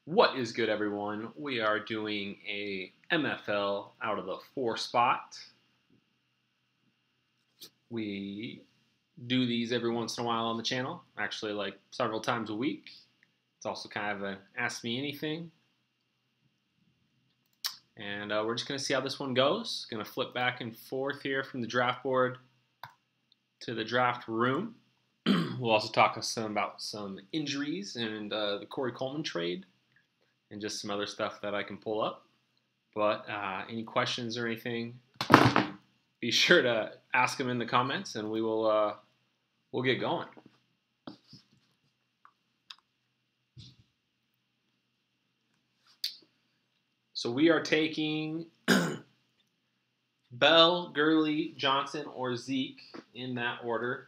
What is good, everyone? We are doing a MFL out of the 4 spot. We do these every once in a while on the channel, actually like several times a week. It's also kind of an Ask Me Anything. And we're just going to see how this one goes. Going to flip back and forth here from the draft board to the draft room. We'll also talk about some injuries and the Corey Coleman trade and just some other stuff that I can pull up. But any questions or anything, be sure to ask them in the comments, and we'll get going. So we are taking Bell, Gurley, Johnson, or Zeke in that order.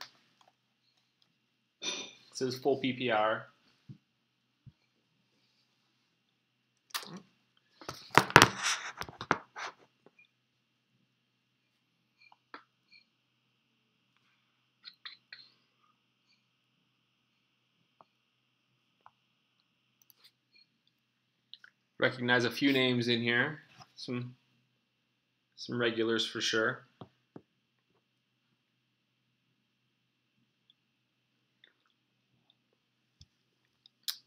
This is full PPR. Recognize a few names in here. Some regulars for sure.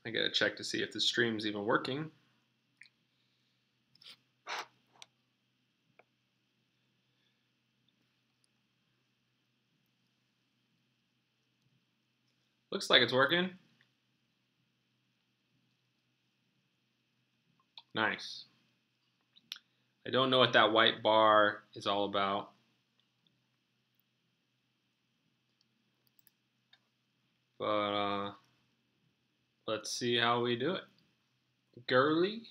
I gotta check to see if the stream's even working. Looks like it's working. Nice. I don't know what that white bar is all about. But let's see how we do it. Gurley.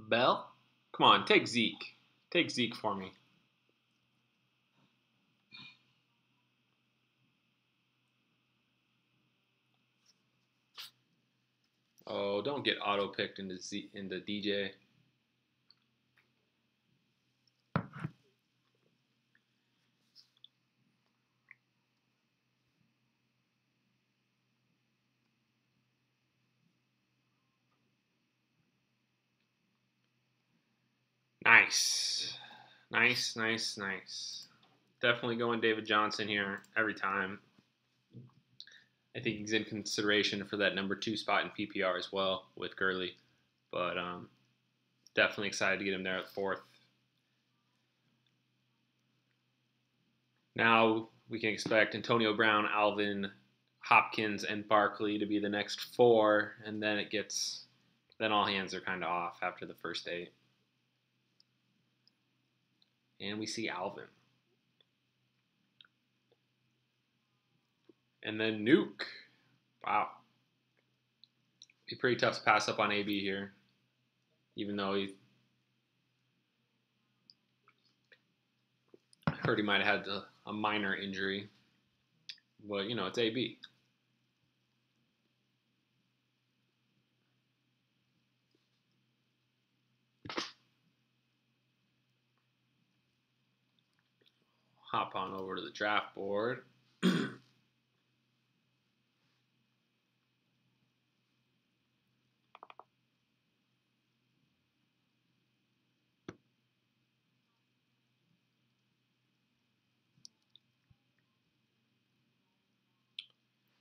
Bell. Come on, take Zeke. Take Zeke for me. Oh, don't get auto-picked into DJ. Nice. Nice. Definitely going David Johnson here every time. I think he's in consideration for that number 2 spot in PPR as well with Gurley. But definitely excited to get him there at 4th. Now we can expect Antonio Brown, Alvin, Hopkins, and Barkley to be the next 4, and then then all hands are kind of off after the first 8. And we see Alvin. And then Nuke. Wow. Be pretty tough to pass up on AB here, even though I heard he might have had a minor injury. But, you know, it's AB. Hop on over to the draft board.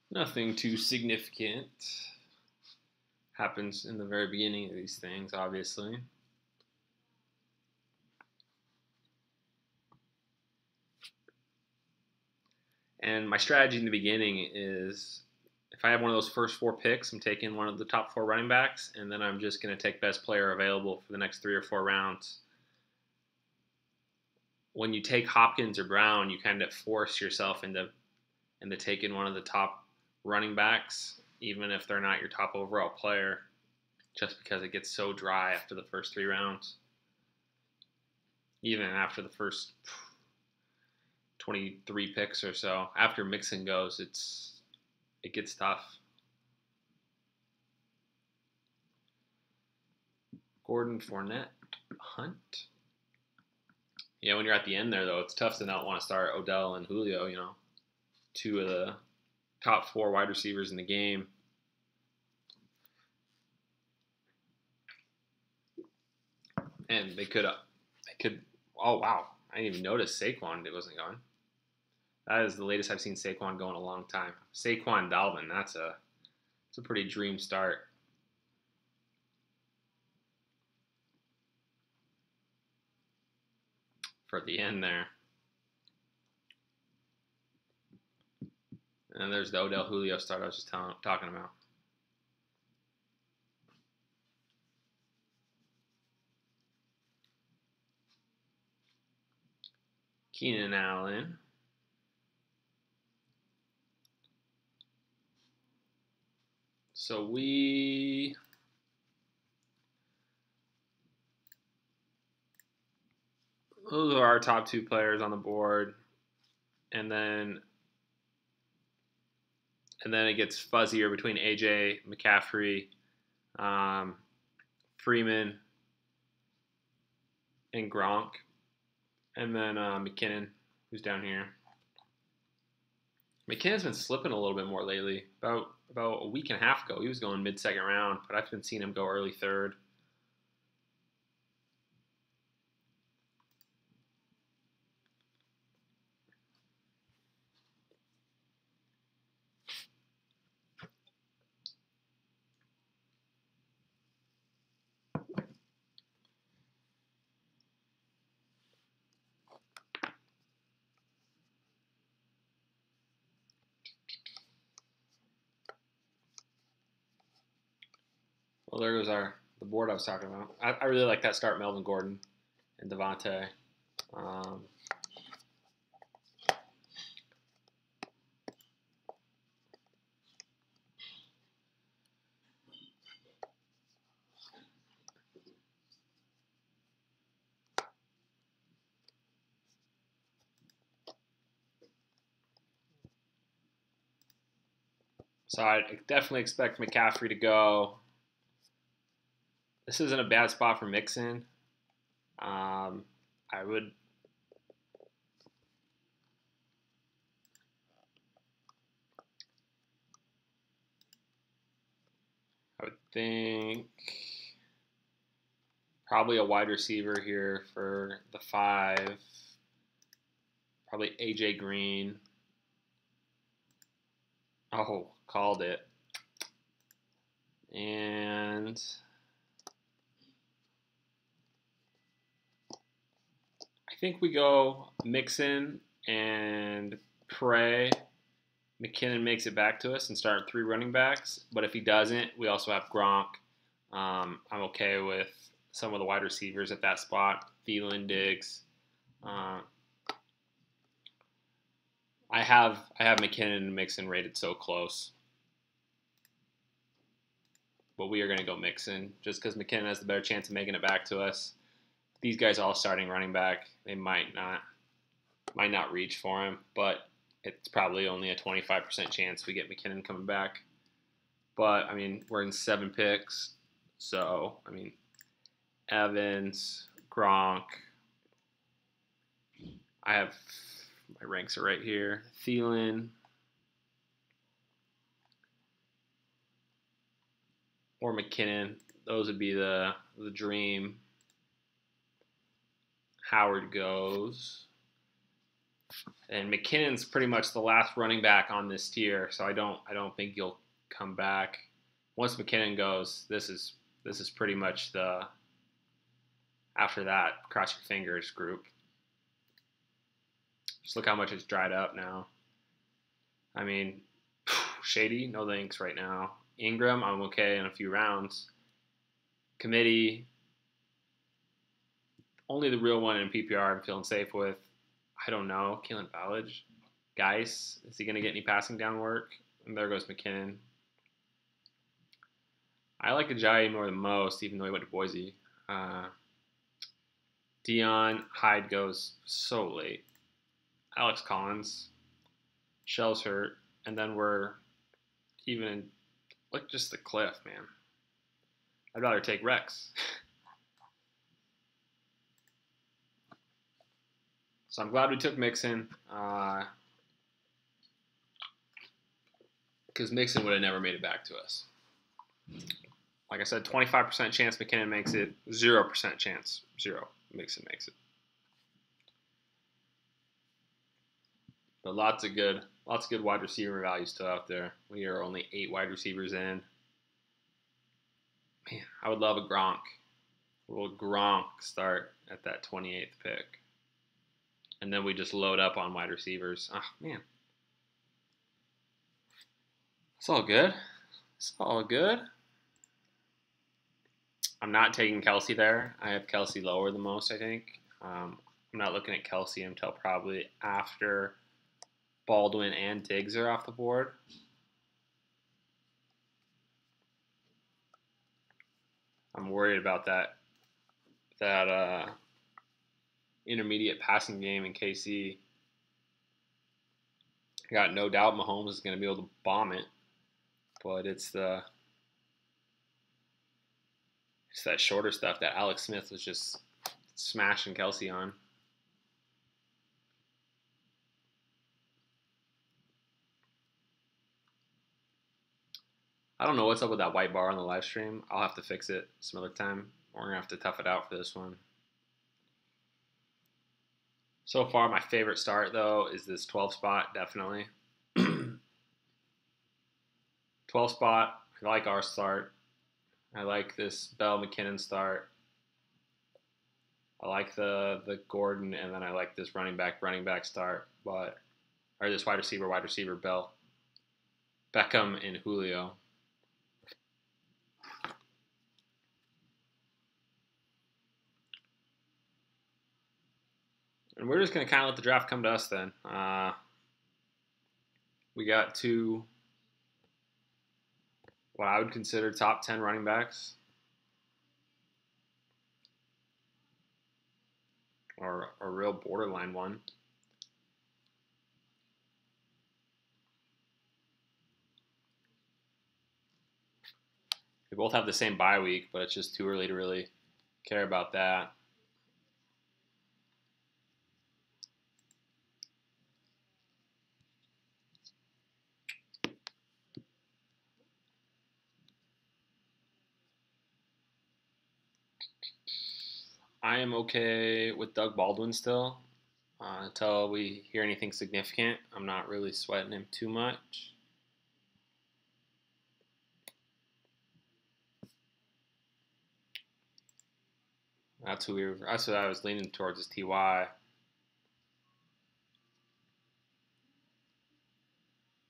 Nothing too significant happens in the very beginning of these things, obviously. And my strategy in the beginning is if I have one of those first 4 picks, I'm taking one of the top 4 running backs, and then I'm just going to take best player available for the next 3 or 4 rounds. When you take Hopkins or Brown, you kind of force yourself into taking one of the top running backs, even if they're not your top overall player, just because it gets so dry after the first 3 rounds. Even after the first 23 picks or so. After Mixon goes, it gets tough. Gordon, Fournette, Hunt. Yeah, when you're at the end there, though, it's tough to not want to start Odell and Julio, you know, two of the top 4 wide receivers in the game. And they could, oh, wow. I didn't even notice Saquon wasn't going. That is the latest I've seen Saquon go in a long time. Saquon Dalvin, that's a pretty dream start. For the end there. And there's the Odell Julio start I was just talking about. Keenan Allen. So those are our top 2 players on the board. And then it gets fuzzier between AJ, McCaffrey, Freeman, and Gronk. And then McKinnon, who's down here. McKinnon's been slipping a little bit more lately. About a week and a half ago, he was going mid-second round, but I've been seeing him go early 3rd. Well, there goes the board I was talking about. I really like that start, Melvin Gordon and Devontae. So I definitely expect McCaffrey to go. This isn't a bad spot for Mixon. I would think probably a wide receiver here for the 5. Probably AJ Green. Oh, called it. And I think we go Mixon and pray McKinnon makes it back to us and start 3 running backs. But if he doesn't, we also have Gronk. I'm okay with some of the wide receivers at that spot. Thielen, Diggs. I have McKinnon and Mixon rated so close. But we are going to go Mixon just because McKinnon has the better chance of making it back to us. These guys all starting running back. They might not reach for him, but it's probably only a 25% chance we get McKinnon coming back. But, I mean, we're in 7 picks. So, I mean, Evans, Gronk. I have my ranks are right here. Thielen. Or McKinnon. Those would be the dream. Howard goes. And McKinnon's pretty much the last running back on this tier, so I don't think you'll come back. Once McKinnon goes, this is pretty much the after that cross your fingers group. Just look how much it's dried up now. I mean, Shady, no thanks right now. Ingram, I'm okay in a few rounds. Committee, only the real one in PPR I'm feeling safe with. I don't know. Keelan Ballage. Geis, is he going to get any passing down work? And there goes McKinnon. I like Ajayi more than most, even though he went to Boise. Dion, Hyde goes so late. Alex Collins. Shell's hurt. And then we're even in, look, just the cliff, man. I'd rather take Rex. So I'm glad we took Mixon. Because Mixon would have never made it back to us. Like I said, 25% chance McKinnon makes it, 0% chance, Mixon makes it. But lots of good wide receiver value still out there. We are only 8 wide receivers in. Man, I would love a Gronk. A little Gronk start at that 28th pick. And then we just load up on wide receivers. Oh, man. It's all good. It's all good. I'm not taking Kelsey there. I have Kelsey lower than most, I think. I'm not looking at Kelsey until probably after Baldwin and Diggs are off the board. I'm worried about that intermediate passing game in KC. I got no doubt Mahomes is going to be able to bomb it, but it's that shorter stuff that Alex Smith was just smashing Kelsey on. I don't know what's up with that white bar on the live stream. I'll have to fix it some other time. We're going to have to tough it out for this one. So far, my favorite start, though, is this 12 spot, definitely. 12 spot, I like our start. I like this Bell McKinnon start. I like the Gordon, and then I like this running back start. Or this wide receiver, Bell. Beckham and Julio. And we're just going to kind of let the draft come to us then. We got 2, what I would consider top 10 running backs. Or a real borderline one. We both have the same bye week, but it's just too early to really care about that. I am okay with Doug Baldwin still. Until we hear anything significant, I'm not really sweating him too much. That's what I was leaning towards is TY.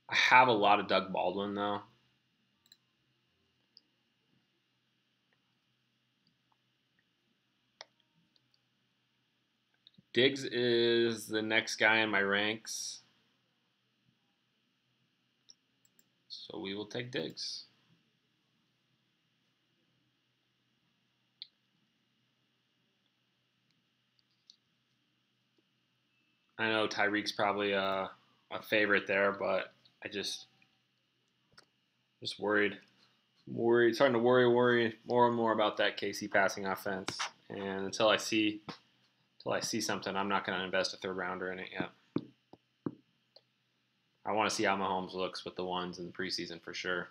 I have a lot of Doug Baldwin though. Diggs is the next guy in my ranks. So we will take Diggs. I know Tyreek's probably a favorite there, but I just worried. Starting to worry more and more about that KC passing offense. And until I see something, I'm not going to invest a 3rd rounder in it yet. I want to see how Mahomes looks with the ones in the preseason for sure.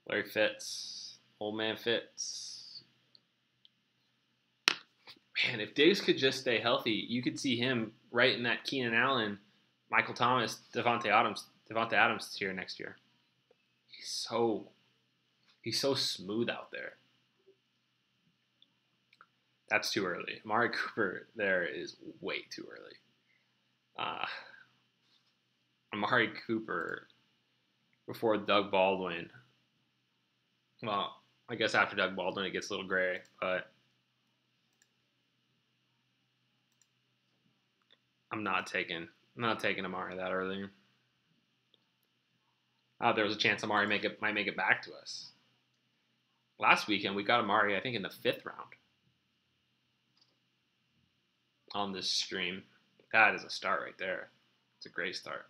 Larry Fitz, old man Fitz. Man, if Diggs could just stay healthy, you could see him right in that Keenan Allen, Michael Thomas, Devontae Adams tier next year. He's so smooth out there. That's too early. Amari Cooper there is way too early. Amari Cooper before Doug Baldwin. Well, I guess after Doug Baldwin it gets a little gray, but I'm not taking Amari that early. There was a chance Amari might make it back to us. Last weekend we got Amari, I think, in the 5th round on this stream. That is a start right there. It's a great start.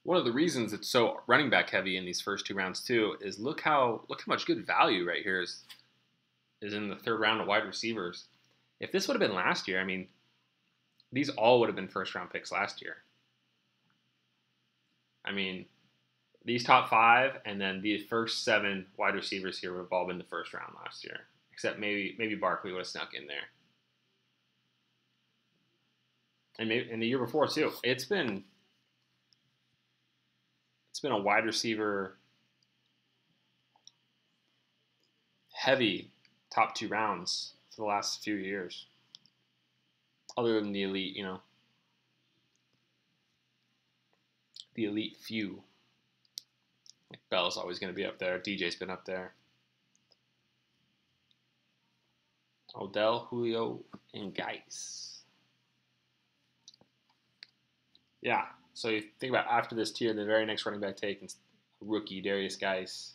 one of the reasons it's so running back heavy in these first 2 rounds too is look how much good value right here is in the third round of wide receivers. If this would have been last year, I mean, these all would have been first round picks last year. I mean, these top 5 and then the first 7 wide receivers here would have all been the first round last year, except maybe Barkley would have snuck in there, and maybe in the year before too. It's been a wide receiver heavy top 2 rounds for the last few years, other than the elite, the elite few. Like Bell's always going to be up there. DJ's been up there. Odell, Julio, and Geis. Yeah, so you think about after this tier, the very next running back take is rookie Darius Geis,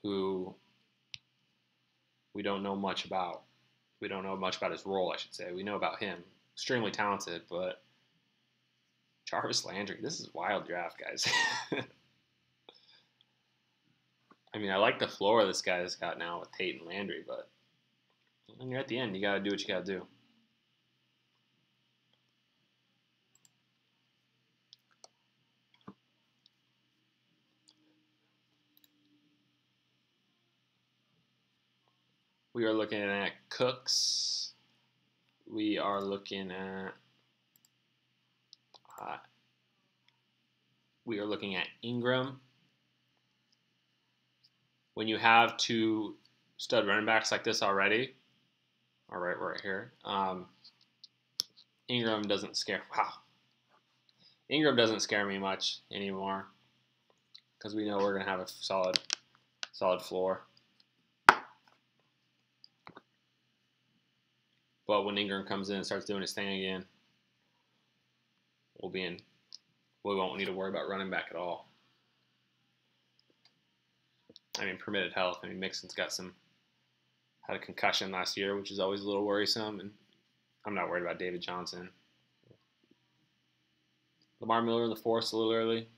who we don't know much about. We don't know much about his role, I should say. We know about him. Extremely talented, but Jarvis Landry, this is a wild draft, guys. I mean, I like the floor this guy's got now with Tate and Landry, but when you're at the end, you got to do what you got to do. We are looking at Cooks. We are looking at Ingram. When you have 2 stud running backs like this already, all right, right here, Ingram doesn't scare. Wow, Ingram doesn't scare me much anymore because we know we're gonna have a solid floor. But when Ingram comes in and starts doing his thing again, we won't need to worry about running back at all. I mean, permitted health. I mean, Mixon's had a concussion last year, which is always a little worrisome, and I'm not worried about David Johnson. Lamar Miller in the fourth, a little early.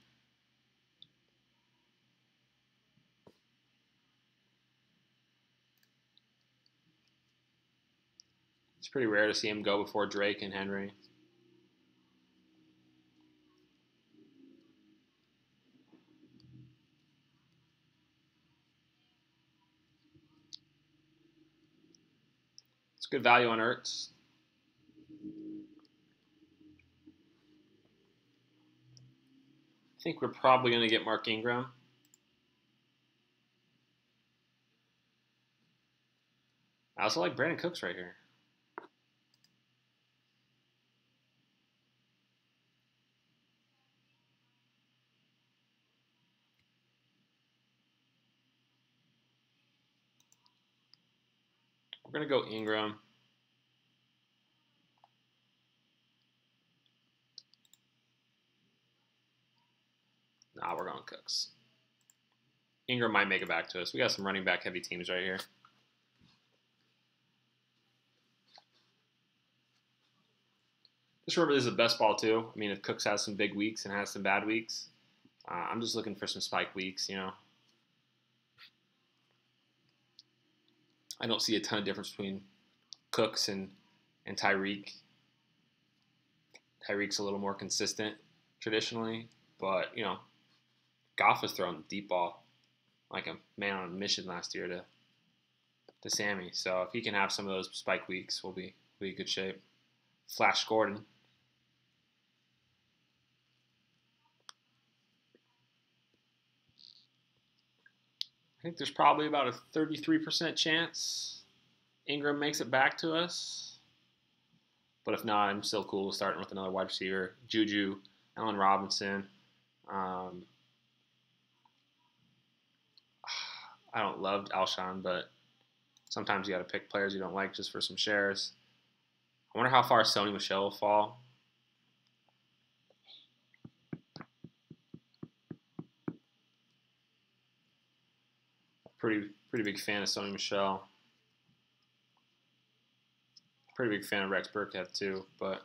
It's pretty rare to see him go before Drake and Henry. It's good value on Ertz. I think we're probably going to get Mark Ingram. I also like Brandon Cooks right here. We're going to go Ingram. Nah, we're going Cooks. Ingram might make it back to us. We got some running back heavy teams right here. Just remember, this is a best ball too. I mean, if Cooks has some big weeks and has some bad weeks, I'm just looking for some spike weeks, I don't see a ton of difference between Cooks and Tyreek. Tyreek's a little more consistent traditionally, but, Goff was throwing the deep ball like a man on a mission last year to Sammy. So if he can have some of those spike weeks, we'll be in good shape. Flash Gordon. I think there's probably about a 33% chance Ingram makes it back to us. But if not, I'm still cool with starting with another wide receiver. Juju, Allen Robinson. I don't love Alshon, but sometimes you got to pick players you don't like just for some shares. I wonder how far Sony Michel will fall. Pretty big fan of Sony Michel. Pretty big fan of Rex Burkhead too, but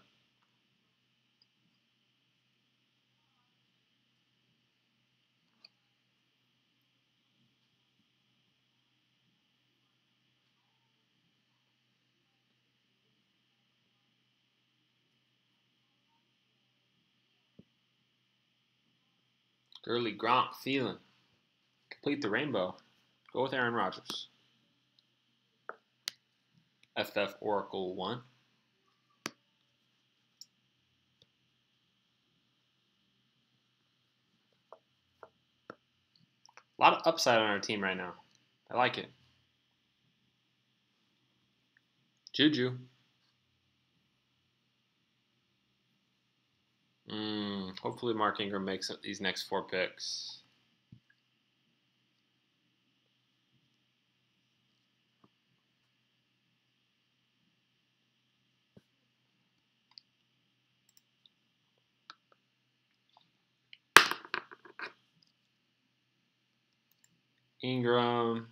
Gurley, Gronk, Thielen. Complete the rainbow. Go with Aaron Rodgers. FF Oracle 1. A lot of upside on our team right now. I like it. Juju. Hopefully Mark Ingram makes these next 4 picks. Ingram.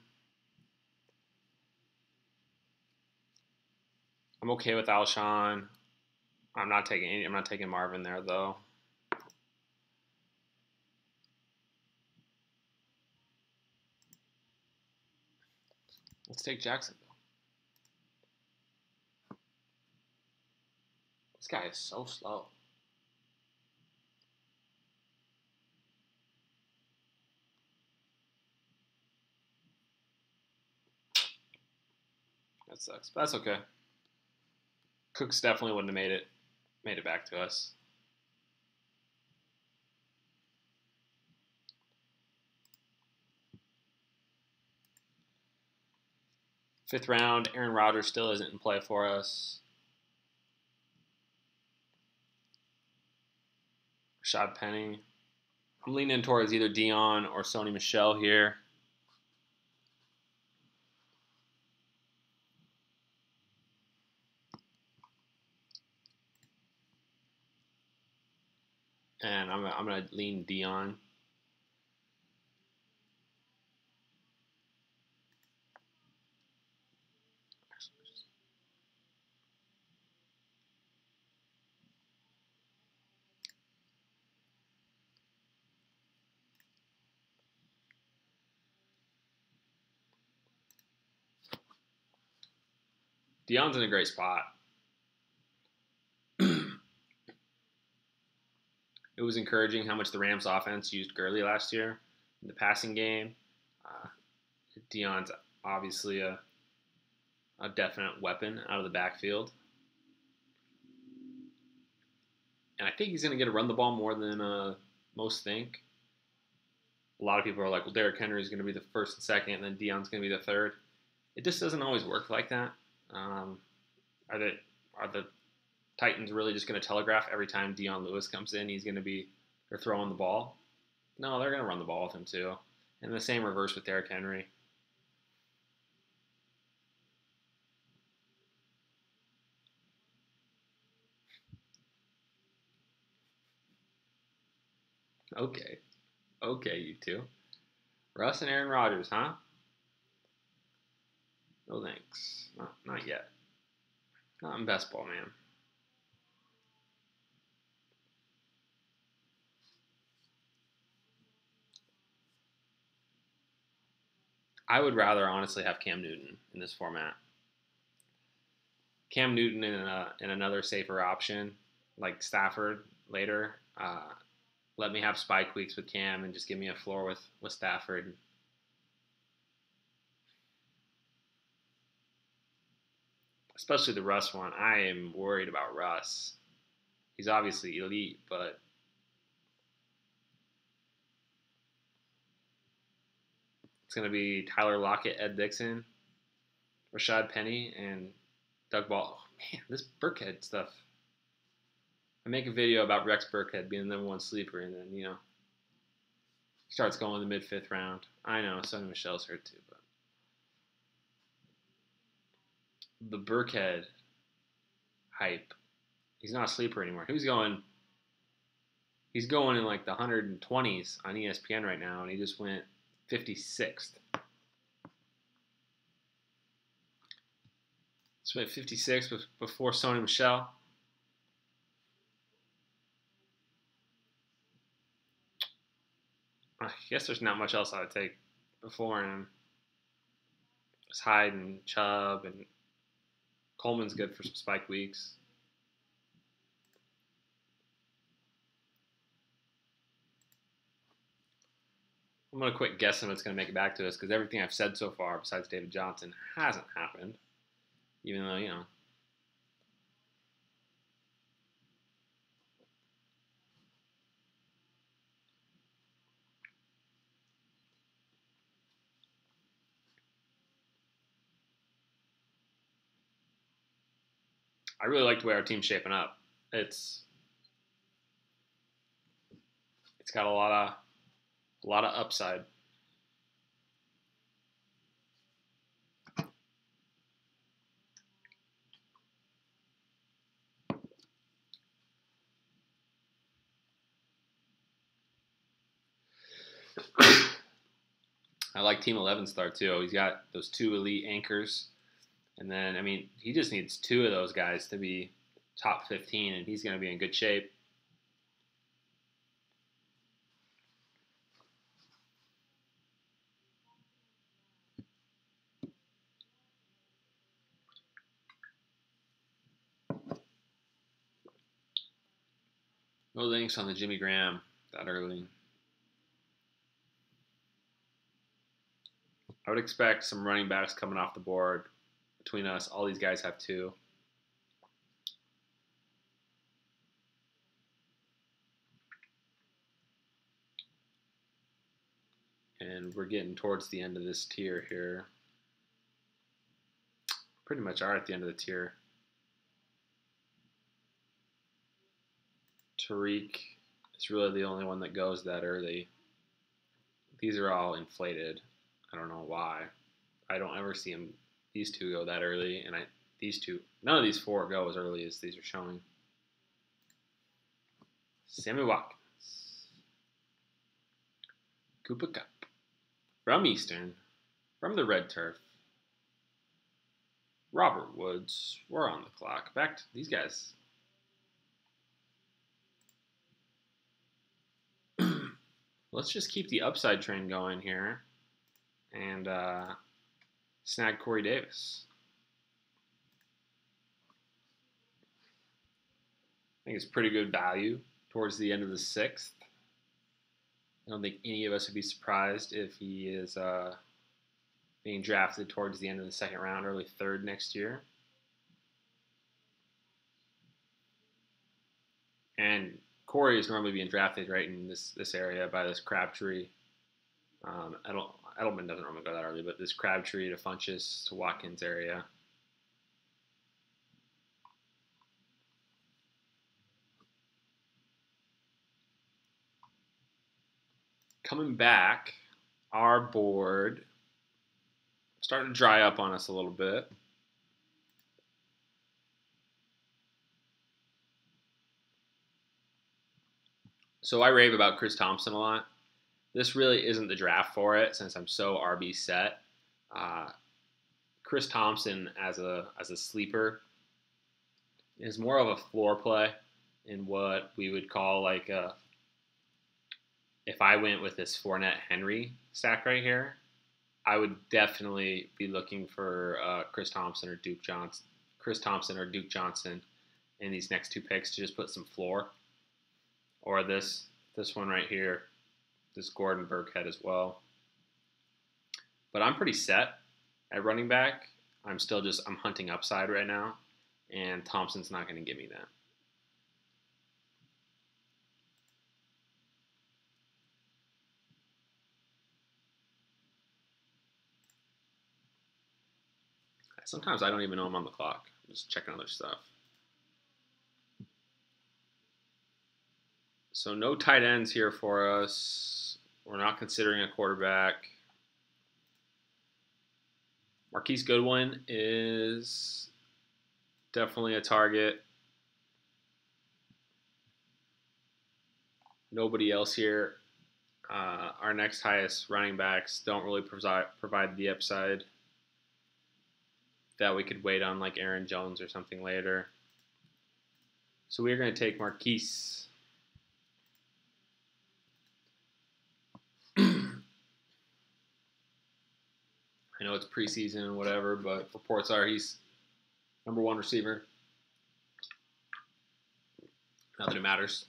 I'm okay with Alshon. I'm not taking Marvin there though. Let's take Jacksonville. This guy is so slow. That sucks, but that's okay. Cooks definitely wouldn't have made it back to us. Fifth round, Aaron Rodgers still isn't in play for us. Rashad Penny. I'm leaning towards either Dion or Sony Michel here. And I'm going to lean Dion. Dion's in a great spot. It was encouraging how much the Rams offense used Gurley last year in the passing game. Dion's obviously a definite weapon out of the backfield. And I think he's going to get to run the ball more than most think. A lot of people are like, well, Derrick Henry is going to be the first and second, and then Dion's going to be the third. It just doesn't always work like that. Are the Titans really just going to telegraph every time Dion Lewis comes in, he's going to be throwing the ball? No, they're going to run the ball with him too. And the same reverse with Derrick Henry. Okay, you two. Russ and Aaron Rodgers, huh? No thanks. Not yet. Not in best ball, man. I would rather honestly have Cam Newton in this format. Cam Newton in another safer option like Stafford later. Let me have spike weeks with Cam and just give me a floor with Stafford. Especially the Russ one. I am worried about Russ. He's obviously elite, but it's going to be Tyler Lockett, Ed Dixon, Rashad Penny, and Doug Ball. Oh, man, this Burkhead stuff. I make a video about Rex Burkhead being the number one sleeper, and then, starts going in the mid-fifth round. I know, Sonny Michel's hurt too, but the Burkhead hype. He's not a sleeper anymore. He's going in like the 120s on ESPN right now, and he just went 56th. So went 56 before Sony Michel. I guess there's not much else I would take before him. Just Hyde and Chubb, and Coleman's good for some spike weeks. I'm going to quit guessing what's going to make it back to us because everything I've said so far, besides David Johnson, hasn't happened. Even though, you know. I really like the way our team's shaping up. It's got a lot of upside. I like Team 11 start too. He's got those 2 elite anchors. And then, I mean, he just needs 2 of those guys to be top 15, and he's going to be in good shape. No links on the Jimmy Graham that early. I would expect some running backs coming off the board between us. All these guys have 2. And we're getting towards the end of this tier here. Pretty much are at the end of the tier. Tariq is really the only one that goes that early. These are all inflated. I don't know why. I don't ever see them. These 2 go that early, and none of these 4 go as early as these are showing. Sammy Watkins, Cooper Kupp, from Eastern, from the red turf. Robert Woods, we're on the clock. Back to these guys. Let's just keep the upside train going here and snag Corey Davis. I think it's pretty good value towards the end of the 6th. I don't think any of us would be surprised if he is being drafted towards the end of the 2nd round, early 3rd next year. And Corey is normally being drafted right in this area by this Crabtree. Edelman doesn't normally go that early, but this Crabtree to Funchess to Watkins area. Coming back, our board starting to dry up on us a little bit. So I rave about Chris Thompson a lot. This really isn't the draft for it since I'm so RB set. Chris Thompson as a sleeper is more of a floor play in what we would call like a. If I went with this Fournette Henry stack right here, I would definitely be looking for Chris Thompson or Duke Johnson in these next 2 picks to just put some floor. Or this one right here, this Gordon Burkhead as well. But I'm pretty set at running back. I'm hunting upside right now, and Thompson's not going to give me that. Sometimes I don't even know I'm on the clock. I'm just checking other stuff. So no tight ends here for us. We're not considering a quarterback. Marquise Goodwin is definitely a target. Nobody else here. Our next highest running backs don't really provide the upside that we could wait on, like Aaron Jones or something later. So we're going to take Marquise. I know it's preseason and whatever, but reports are he's number 1 receiver. Not that it matters.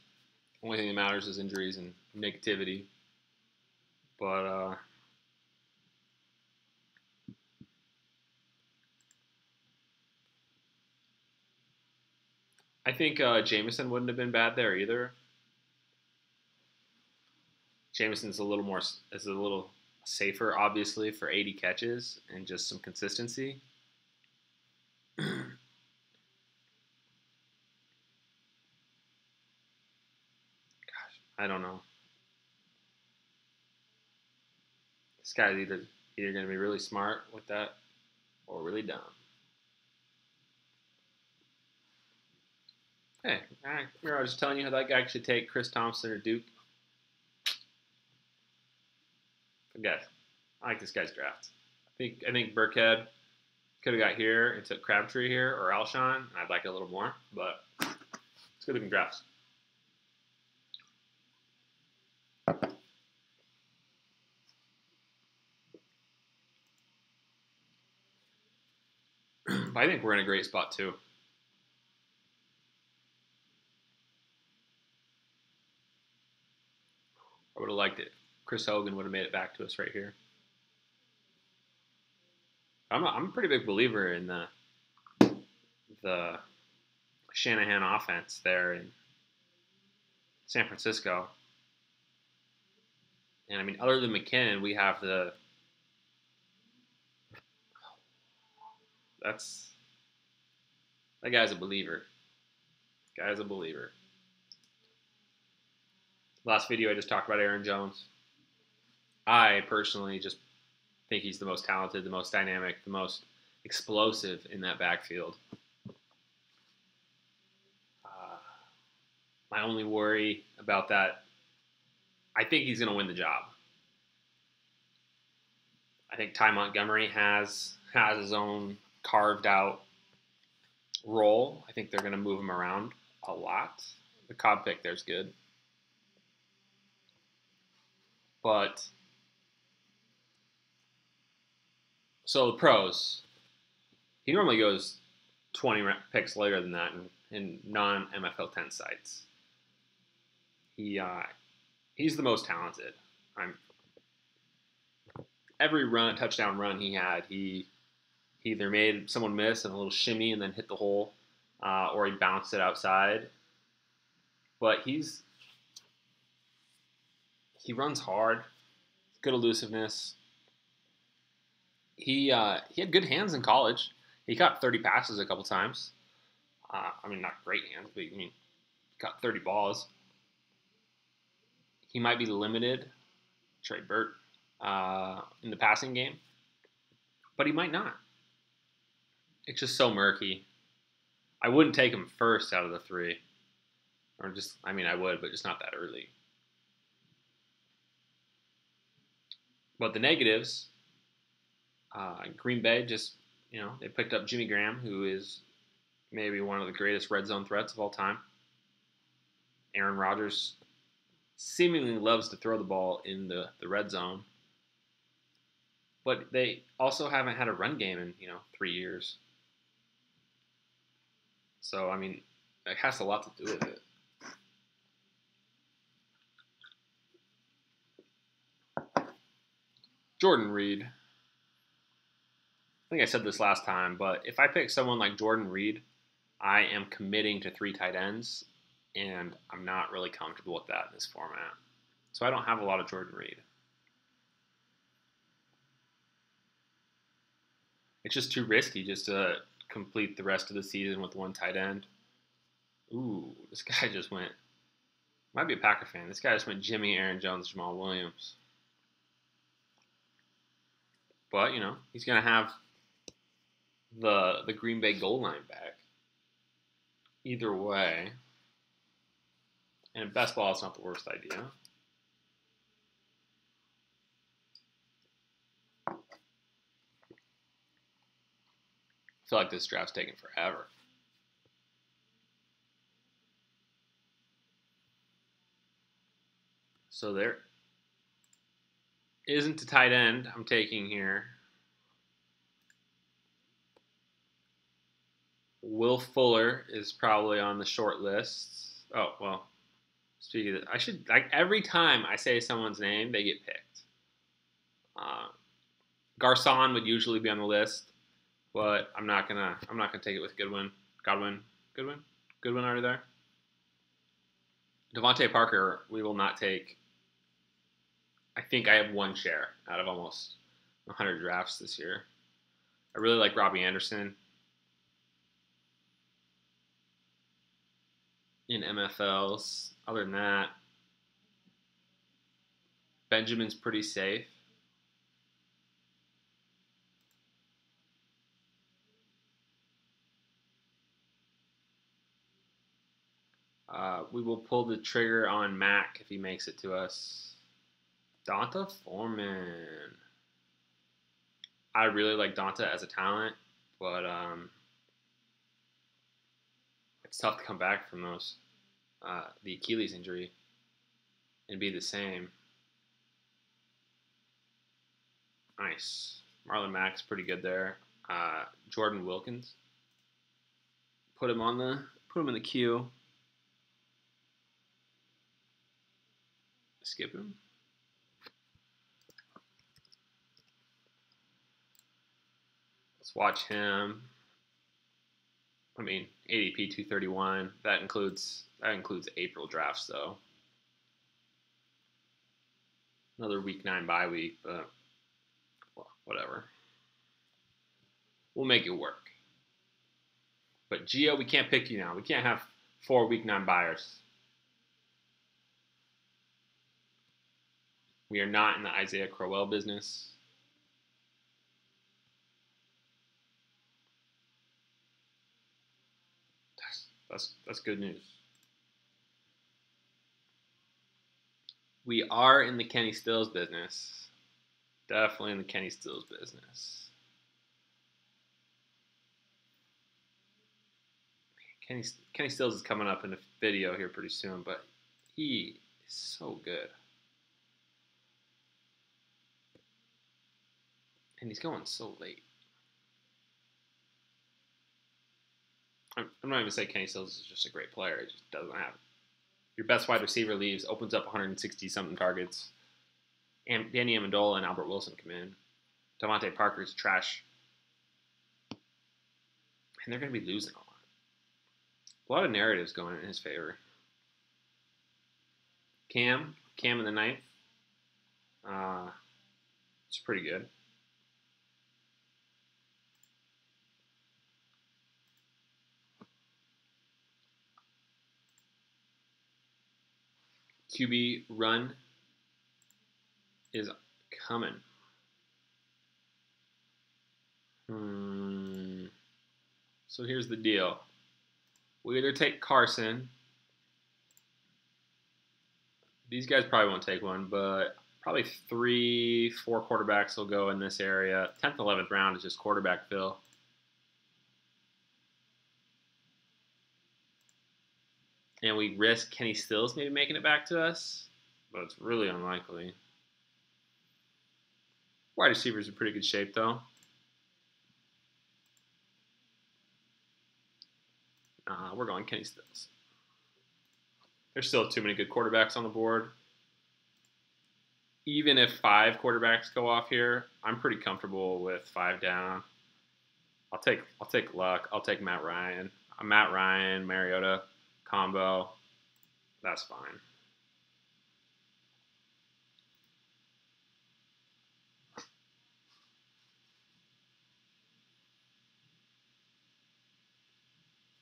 The only thing that matters is injuries and negativity. But I think Jameson wouldn't have been bad there either. Jameson's is a little safer, obviously, for 80 catches and just some consistency. Gosh, I don't know. This guy's either going to be really smart with that or really dumb. Hey, I was just telling you how that guy should take Chris Thompson or Duke. Okay, I like this guy's draft. I think Burkhead could have got here and took Crabtree here or Alshon, and I'd like it a little more, but it's good looking drafts. But I think we're in a great spot too. I would have liked it. Chris Hogan would have made it back to us right here. I'm a pretty big believer in the Shanahan offense there in San Francisco. And I mean, other than McKinnon, we have that guy's a believer. Guy's a believer. Last video I just talked about Aaron Jones. I personally just think he's the most talented, the most dynamic, the most explosive in that backfield. My only worry about that, I think he's going to win the job. I think Ty Montgomery has his own carved out role. I think they're going to move him around a lot. The Cobb pick there's good. But so the pros, he normally goes 20 picks later than that in non-MFL 10 sites. He's the most talented. Every touchdown run he had, he either made someone miss and a little shimmy and then hit the hole, or he bounced it outside. But he runs hard, good elusiveness. He had good hands in college. He caught 30 passes a couple times. I mean, not great hands, but I mean, he caught 30 balls. He might be limited, Trey Burt, in the passing game, but he might not. It's just so murky. I wouldn't take him first out of the three. I would, but just not that early. But the negatives, Green Bay they picked up Jimmy Graham, who is maybe one of the greatest red zone threats of all time. Aaron Rodgers seemingly loves to throw the ball in the red zone. But they also haven't had a run game in, 3 years. So, I mean, it has a lot to do with it. Jordan Reed. I think I said this last time, but if I pick someone like Jordan Reed, I am committing to 3 tight ends, and I'm not really comfortable with that in this format. So I don't have a lot of Jordan Reed. It's just too risky just to complete the rest of the season with 1 tight end. Ooh, this guy just went, might be a Packer fan, this guy just went Jimmy, Aaron Jones, Jamal Williams. But, he's going to have the Green Bay goal line back. Either way. And in best ball, it's not the worst idea. I feel like this draft's taking forever. So there isn't a tight end I'm taking here. Will Fuller is probably on the short list. Oh, well, speaking of that, every time I say someone's name, they get picked. Garcon would usually be on the list, but I'm not gonna take it with Goodwin. Goodwin, are you there? Devontae Parker, we will not take. I think I have one share out of almost 100 drafts this year. I really like Robbie Anderson in MFLs. Other than that, Benjamin's pretty safe. We will pull the trigger on Mac if he makes it to us. Donta Foreman. I really like Donta as a talent, but it's tough to come back from the Achilles injury and be the same. Nice. Marlon Mack's pretty good there. Jordan Wilkins. Put him in the queue. Skip him. Let's watch him. I mean, ADP 231. That includes April drafts though. Another week 9 bye week, but well, whatever. We'll make it work. But Gio, we can't pick you now. We can't have 4 week 9 buyers. We are not in the Isaiah Crowell business. That's good news. We are in the Kenny Stills business. Definitely in the Kenny Stills business. Kenny Stills is coming up in a video here pretty soon, but he is so good. And he's going so late. I'm not even saying Kenny Stills is just a great player. It just doesn't have it. Your best wide receiver leaves, opens up 160-something targets. And Danny Amendola and Albert Wilson come in. Devontae Parker's trash. And they're going to be losing a lot. A lot of narratives going in his favor. Cam in the ninth. It's pretty good. QB run is coming. So here's the deal. We either take Carson. These guys probably won't take one, but probably 3-4 quarterbacks will go in this area. 10th, 11th round is just quarterback fill. And we risk Kenny Stills maybe making it back to us, but it's really unlikely. Wide receivers in pretty good shape, though. We're going Kenny Stills. There's still too many good quarterbacks on the board. Even if 5 quarterbacks go off here, I'm pretty comfortable with 5 down. I'll take Luck. I'll take Matt Ryan. Matt Ryan, Mariota combo. That's fine.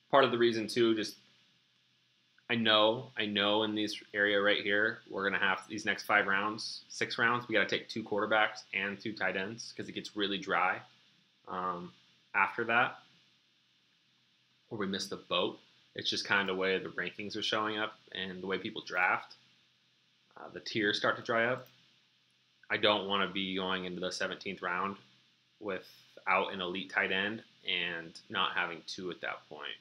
Part of the reason too, just I know in this area right here, we're gonna have these next 5 rounds, 6 rounds. We got to take 2 quarterbacks and 2 tight ends because it gets really dry after that, or we miss the boat. It's just kind of the way the rankings are showing up and the way people draft. The tiers start to dry up. I don't want to be going into the 17th round without an elite tight end and not having 2 at that point.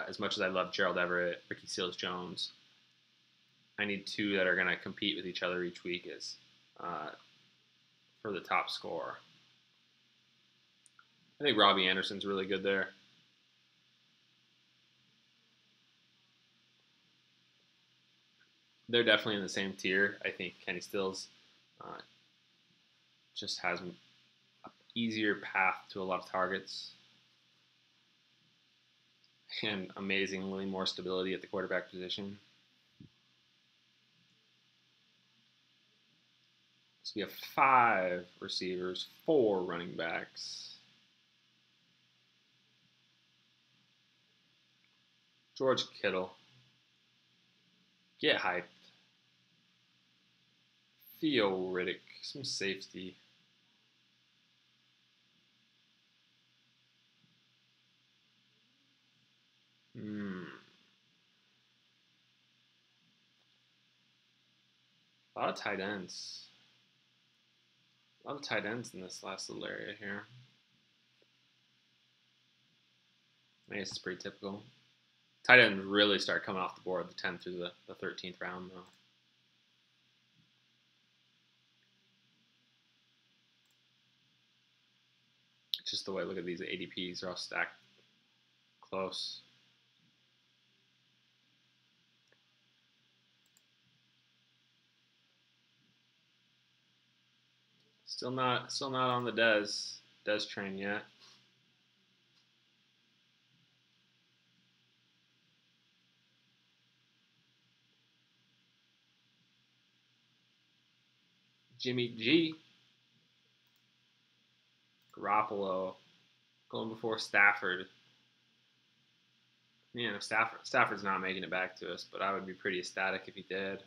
As much as I love Gerald Everett, Ricky Seals-Jones, I need 2 that are going to compete with each other each week for the top score. I think Robbie Anderson's really good there. They're definitely in the same tier. I think Kenny Stills just has an easier path to a lot of targets and amazingly more stability at the quarterback position. So we have 5 receivers, 4 running backs. George Kittle. Get hyped. Theo Riddick. Some safety. A lot of tight ends. A lot of tight ends in this last little area here. I guess it's pretty typical. Tight ends really start coming off the board the 10th through the 13th round, though. Just the way, look at these ADPs, they're all stacked close. Still not on the Dez train yet. Jimmy G. Garoppolo going before Stafford. Man, if Stafford's not making it back to us, but I would be pretty ecstatic if he did.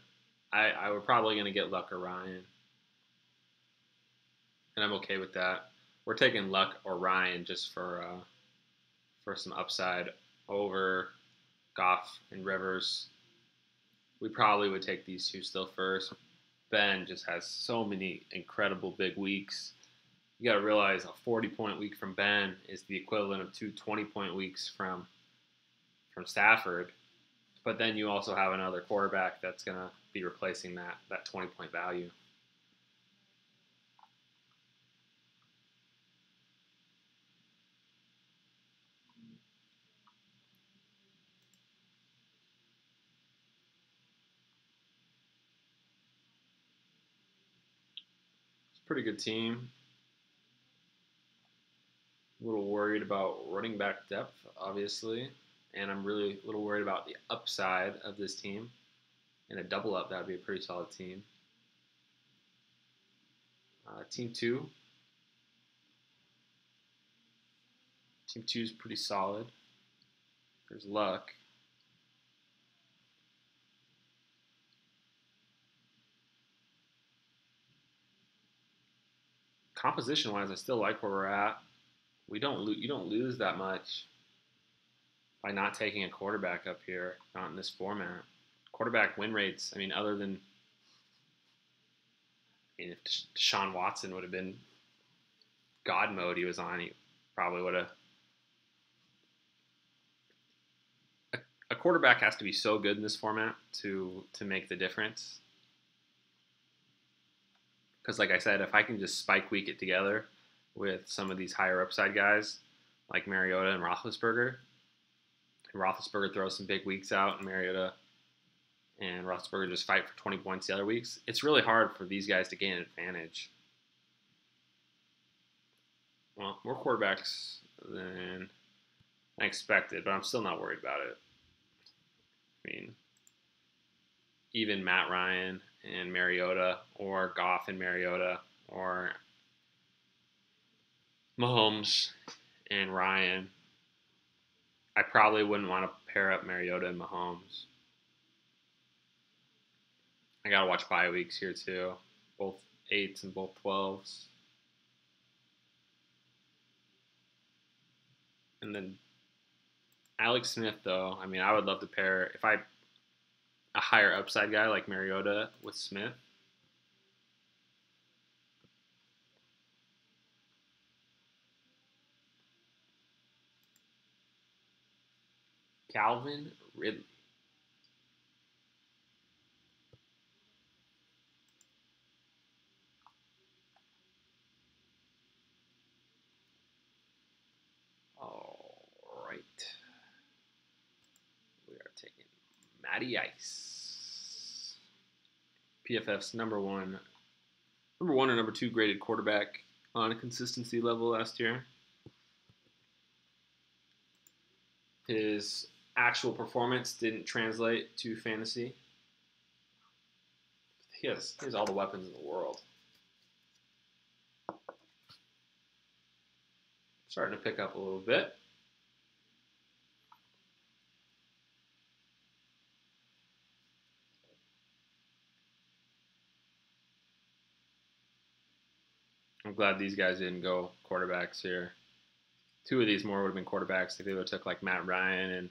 I were probably going to get Luck or Ryan, and I'm okay with that. We're taking Luck or Ryan just for some upside over Goff and Rivers. We probably would take these two still first. Ben just has so many incredible big weeks. You got to realize a 40-point week from Ben is the equivalent of 2 20-point weeks from Stafford. But then you also have another quarterback that's going to be replacing that 20-point value. It's a pretty good team. A little worried about running back depth, obviously. And I'm really a little worried about the upside of this team. In a double up, that would be a pretty solid team. Team 2. Team 2 is pretty solid. There's Luck. Composition-wise, I still like where we're at. You don't lose that much by not taking a quarterback up here, not in this format. Quarterback win rates, I mean, other than, if Deshaun Watson would have been God mode he was on, he probably would have. A quarterback has to be so good in this format to make the difference. Because, like I said, if I can just spike week it together with some of these higher upside guys like Mariota and Roethlisberger throws some big weeks out, and Mariota and Roethlisberger just fight for 20 points the other weeks, it's really hard for these guys to gain an advantage. Well, more quarterbacks than I expected, but I'm still not worried about it. I mean, even Matt Ryan and Mariota, or Goff and Mariota, or Mahomes and Ryan, I probably wouldn't want to pair up Mariota and Mahomes. I gotta watch bye weeks here too, both 8s and both 12s. And then Alex Smith, though, I mean, I would love to pair a higher upside guy like Mariota with Smith. Calvin Ridley. All right. We are taking Matty Ice. PFF's #1 number 1 or number 2 graded quarterback on a consistency level last year. His actual performance didn't translate to fantasy. He has all the weapons in the world. Starting to pick up a little bit. I'm glad these guys didn't go quarterbacks here. 2 of these more would have been quarterbacks. If they would have took like Matt Ryan and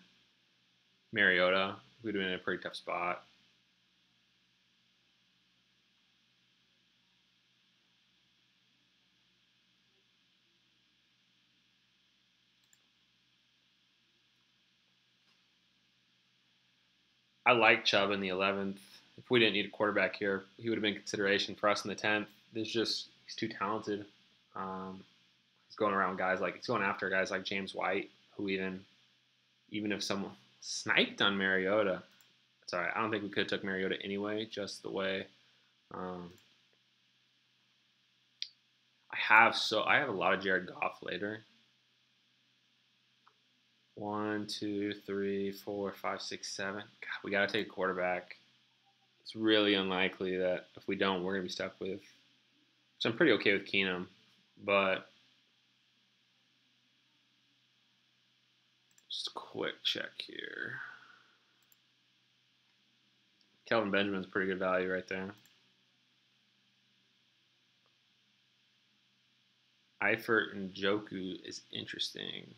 Mariota, we would have been in a pretty tough spot. I like Chubb in the 11th. If we didn't need a quarterback here, he would have been consideration for us in the 10th. He's too talented. He's going after guys like James White, who even if someone sniped on Mariota, sorry, I don't think we could have took Mariota anyway, just the way. I have a lot of Jared Goff later. 1, 2, 3, 4, 5, 6, 7. God, we got to take a quarterback. It's really unlikely that if we don't, we're going to be stuck with. So I'm pretty okay with Keenum, but just a quick check here. Kelvin Benjamin's pretty good value right there. Eifert and Njoku is interesting.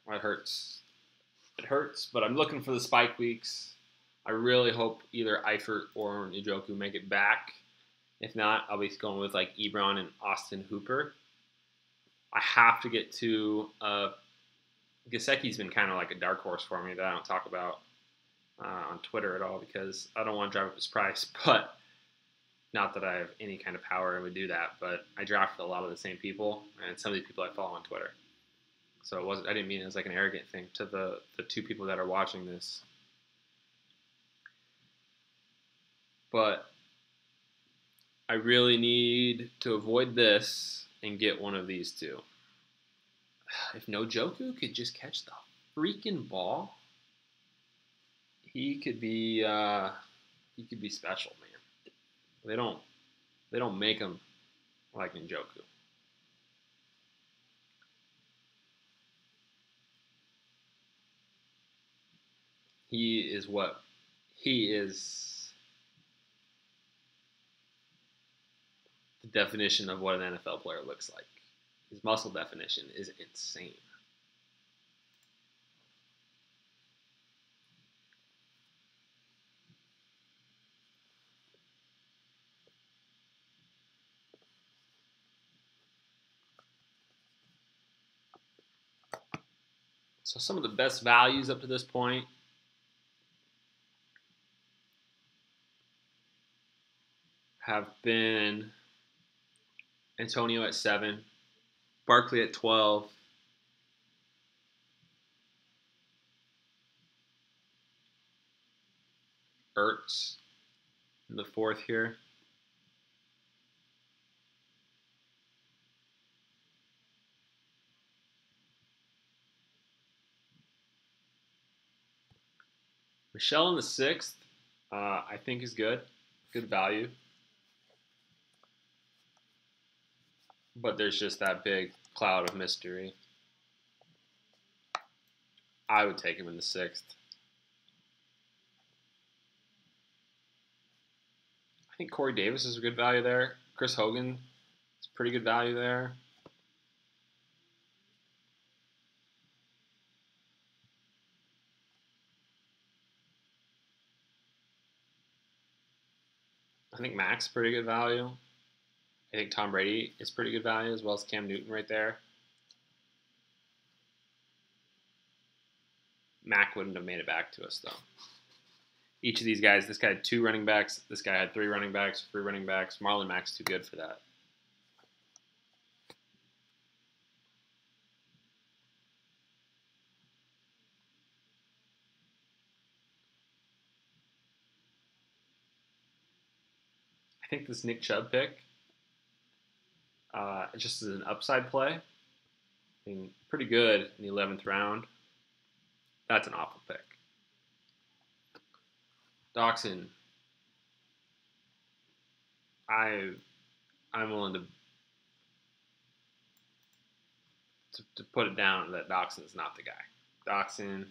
It hurts. It hurts, but I'm looking for the spike weeks. I really hope either Eifert or Njoku make it back. If not, I'll be going with like Ebron and Austin Hooper. I have to get to Gesicki's been kind of like a dark horse for me that I don't talk about on Twitter at all because I don't want to drive up his price. But not that I have any kind of power and would do that, but I drafted a lot of the same people, and some of these people I follow on Twitter. So I didn't mean it as like an arrogant thing to the 2 people that are watching this. But I really need to avoid this and get one of these 2. If Njoku could just catch the freaking ball, he could be special, man. They don't make him like Njoku. He is the definition of what an NFL player looks like. His muscle definition is insane. So some of the best values up to this point have been Antonio at 7, Barkley at 12, Ertz in the 4th here. Michelle in the 6th, I think is good value. But there's just that big cloud of mystery. I would take him in the 6th. I think Corey Davis is a good value there. Chris Hogan is pretty good value there. I think Mac's pretty good value. I think Tom Brady is pretty good value, as well as Cam Newton right there. Mac wouldn't have made it back to us, though. Each of these guys, this guy had 2 running backs. This guy had 3 running backs, 3 running backs. Marlon Mack's too good for that. I think this Nick Chubb pick, just as an upside play, being pretty good in the 11th round. That's an awful pick. Doxson, I'm willing to put it down that Doxson is not the guy. Doxson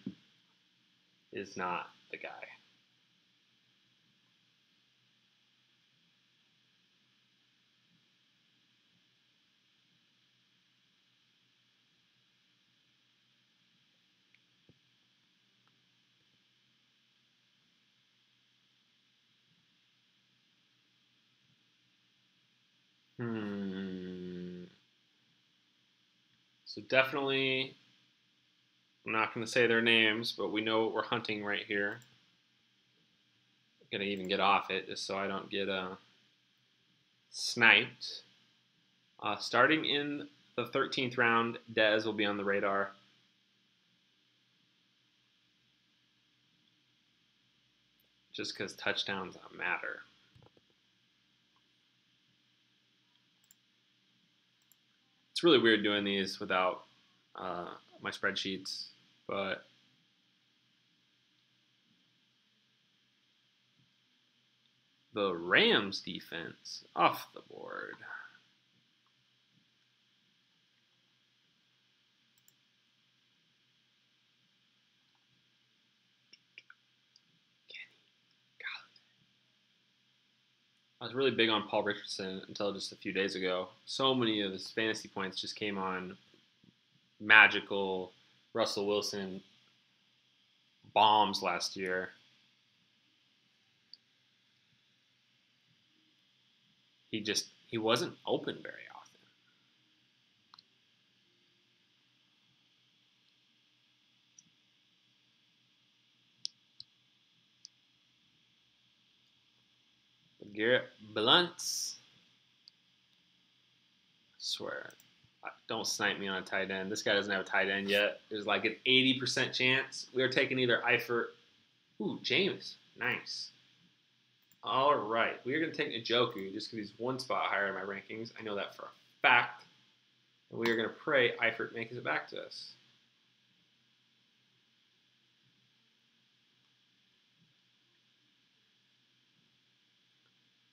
is not the guy. So definitely, I'm not going to say their names, but we know what we're hunting right here. I'm going to even get off it just so I don't get sniped. Starting in the 13th round, Dez will be on the radar. Just because touchdowns matter. It's really weird doing these without my spreadsheets, but the Rams defense off the board. I was really big on Paul Richardson until just a few days ago. So many of his fantasy points just came on magical Russell Wilson bombs last year. He wasn't open very often. Garrett Blunt. I swear. Don't snipe me on a tight end. This guy doesn't have a tight end yet. There's like an 80% chance. We are taking either Eifert. Ooh, James. Nice. All right. We are going to take Njoku just because he's one spot higher in my rankings. I know that for a fact. And we are going to pray Eifert makes it back to us.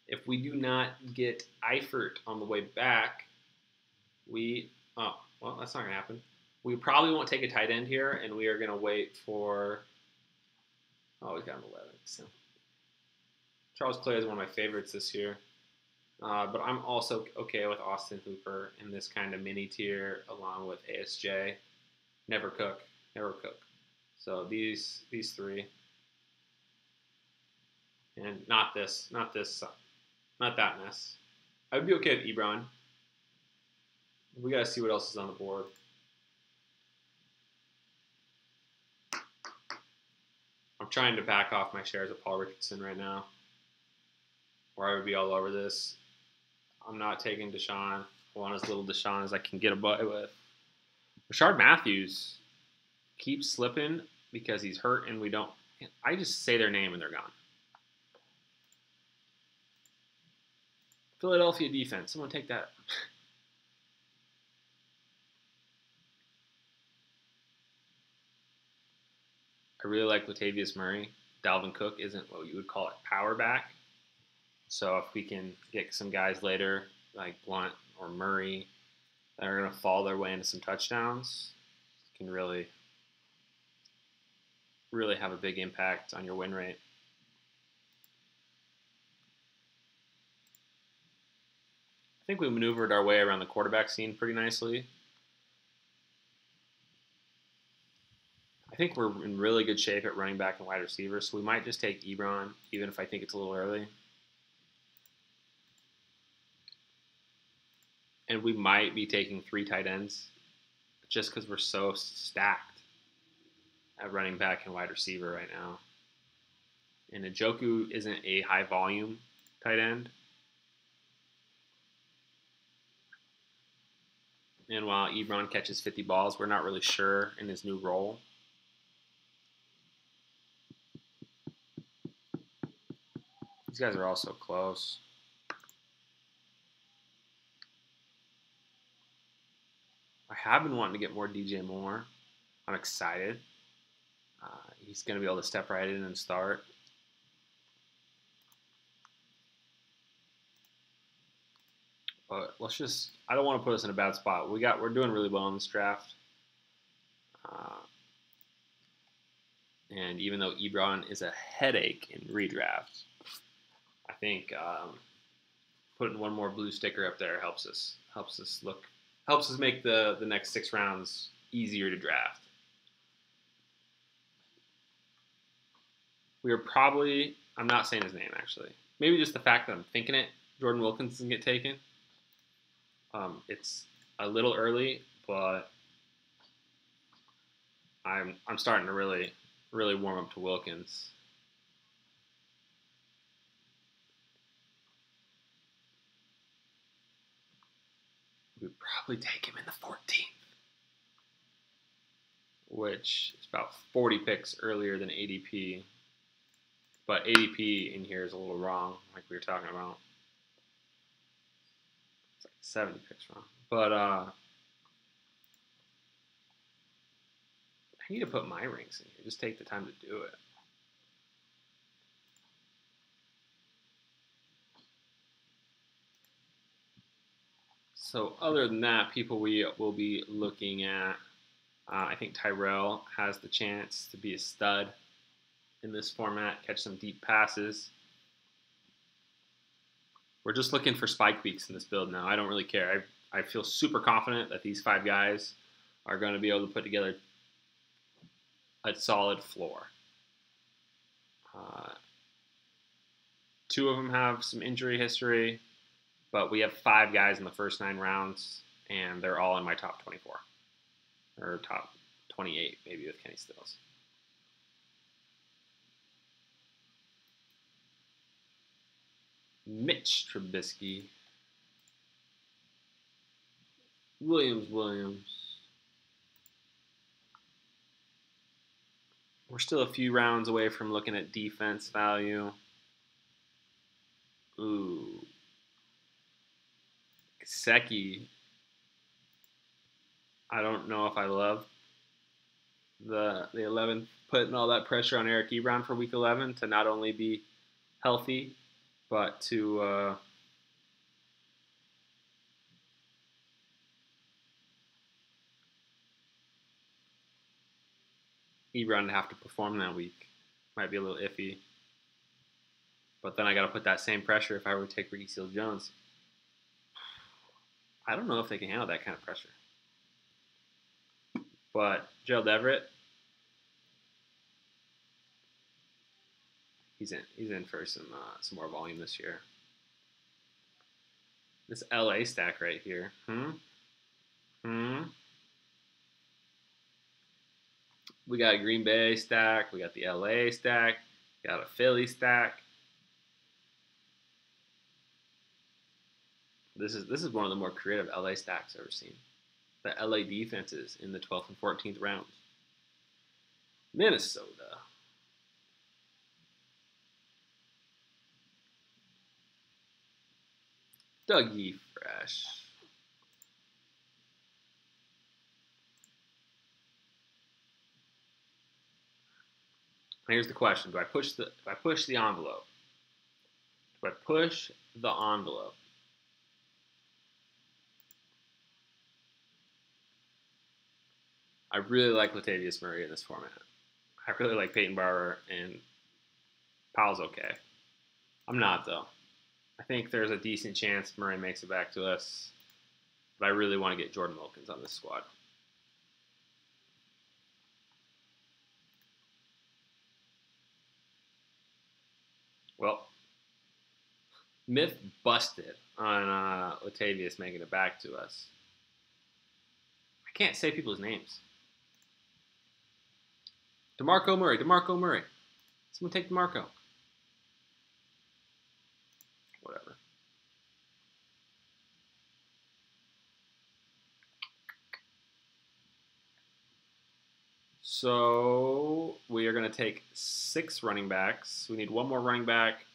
If we do not get Eifert on the way back, well, that's not going to happen. We probably won't take a tight end here, and we are going to wait for, he's got an 11. So Charles Clay is one of my favorites this year. But I'm also okay with Austin Hooper in this kind of mini tier along with ASJ. Never cook. So these three. And not that mess. I would be okay with Ebron. We got to see what else is on the board. I'm trying to back off my shares of Paul Richardson right now, or I would be all over this. I'm not taking Deshaun. I want as little Deshaun as I can get away with. Rashard Matthews keeps slipping because he's hurt and we don't. I just say their name and they're gone. Philadelphia defense. Someone take that. I really like Latavius Murray. Dalvin Cook isn't what you would call it power back. So if we can get some guys later like Blunt or Murray that are going to fall their way into some touchdowns, can really have a big impact on your win rate. I think we maneuvered our way around the quarterback scene pretty nicely. I think we're in really good shape at running back and wide receiver, so we might just take Ebron, even if I think it's a little early. And we might be taking 3 tight ends just because we're so stacked at running back and wide receiver right now. And Njoku isn't a high volume tight end. And while Ebron catches 50 balls, we're not really sure in his new role. These guys are all so close. have been wanting to get more DJ Moore. I'm excited. He's going to be able to step right in and start. But let's just, I don't want to put us in a bad spot. We're doing really well in this draft. And even though Ebron is a headache in redrafts, I think putting one more blue sticker up there helps us make the next 6 rounds easier to draft. We are probably, I'm not saying his name actually, maybe just the fact that I'm thinking it, Jordan Wilkins doesn't get taken. It's a little early, but I'm starting to really warm up to Wilkins. We'd probably take him in the 14th, which is about 40 picks earlier than ADP. But ADP in here is a little wrong, like we were talking about. It's like 70 picks wrong. But I need to put my ranks in here. Just take the time to do it. So other than that, people we will be looking at, I think Tyrell has the chance to be a stud in this format, catch some deep passes. We're just looking for spike weeks in this build now. I don't really care. I feel super confident that these 5 guys are going to be able to put together a solid floor. 2 of them have some injury history, but we have 5 guys in the first 9 rounds, and they're all in my top 24. Or top 28, maybe with Kenny Stills. Mitch Trubisky. Williams. We're still a few rounds away from looking at defense value. Ooh. Gesicki. I don't know if I love the 11th, putting all that pressure on Eric Ebron for week 11 to not only be healthy, but to Ebron to have to perform that week. Might be a little iffy. But then I got to put that same pressure if I were to take Ricky Seals-Jones. I don't know if they can handle that kind of pressure. But Gerald Everett, he's in for some more volume this year. This LA stack right here. We got a Green Bay stack. We got the LA stack. We got a Philly stack. This is one of the more creative LA stacks I've ever seen. The LA defenses in the 12th and 14th rounds. Minnesota. Dougie Fresh. Here's the question: Do I push the envelope? Do I push the envelope? I really like Latavius Murray in this format. I really like Peyton Barber, and Powell's okay. I'm not, though. I think there's a decent chance Murray makes it back to us, but I really want to get Jordan Wilkins on this squad. Well, myth busted on Latavius making it back to us. I can't say people's names. DeMarco Murray. Someone take DeMarco. Whatever. So we are going to take 6 running backs. We need 1 more running back.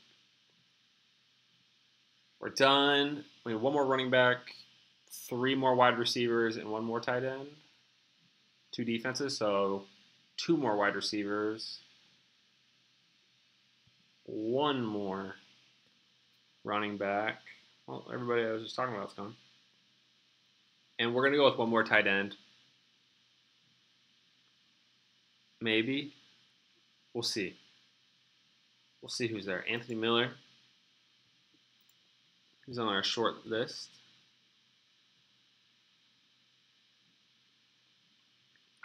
We're done. We need 1 more running back. 3 more wide receivers and 1 more tight end. 2 defenses, so 2 more wide receivers, 1 more running back. Well, everybody I was just talking about is gone. And we're going to go with 1 more tight end. Maybe. We'll see. We'll see who's there. Anthony Miller. He's on our short list.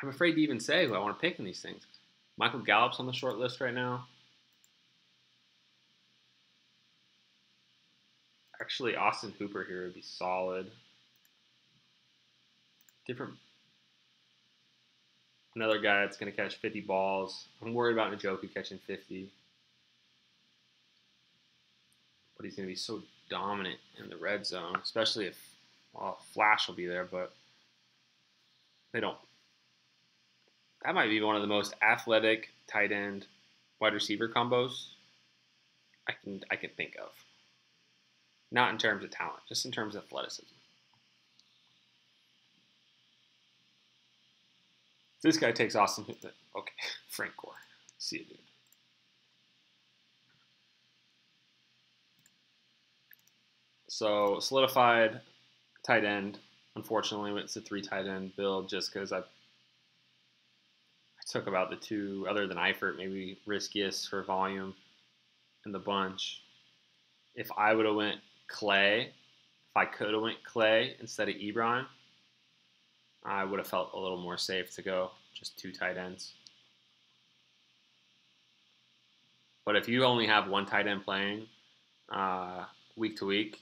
I'm afraid to even say who I want to pick in these things. Michael Gallup's on the short list right now. Actually, Austin Hooper here would be solid. Another guy that's going to catch 50 balls. I'm worried about Njoku catching 50. But he's going to be so dominant in the red zone, especially if, well, Flash will be there, but they don't. That might be one of the most athletic tight end wide receiver combos I can think of. Not in terms of talent, just in terms of athleticism. This guy takes Austin. Okay, Frank Gore. See you, dude. So solidified tight end. Unfortunately, it's a 3 tight end build just because I took about the 2 other than Eifert, maybe riskiest for volume in the bunch. If I would have went Clay, if I could have went Clay instead of Ebron, I would have felt a little more safe to go just 2 tight ends. But if you only have 1 tight end playing week to week,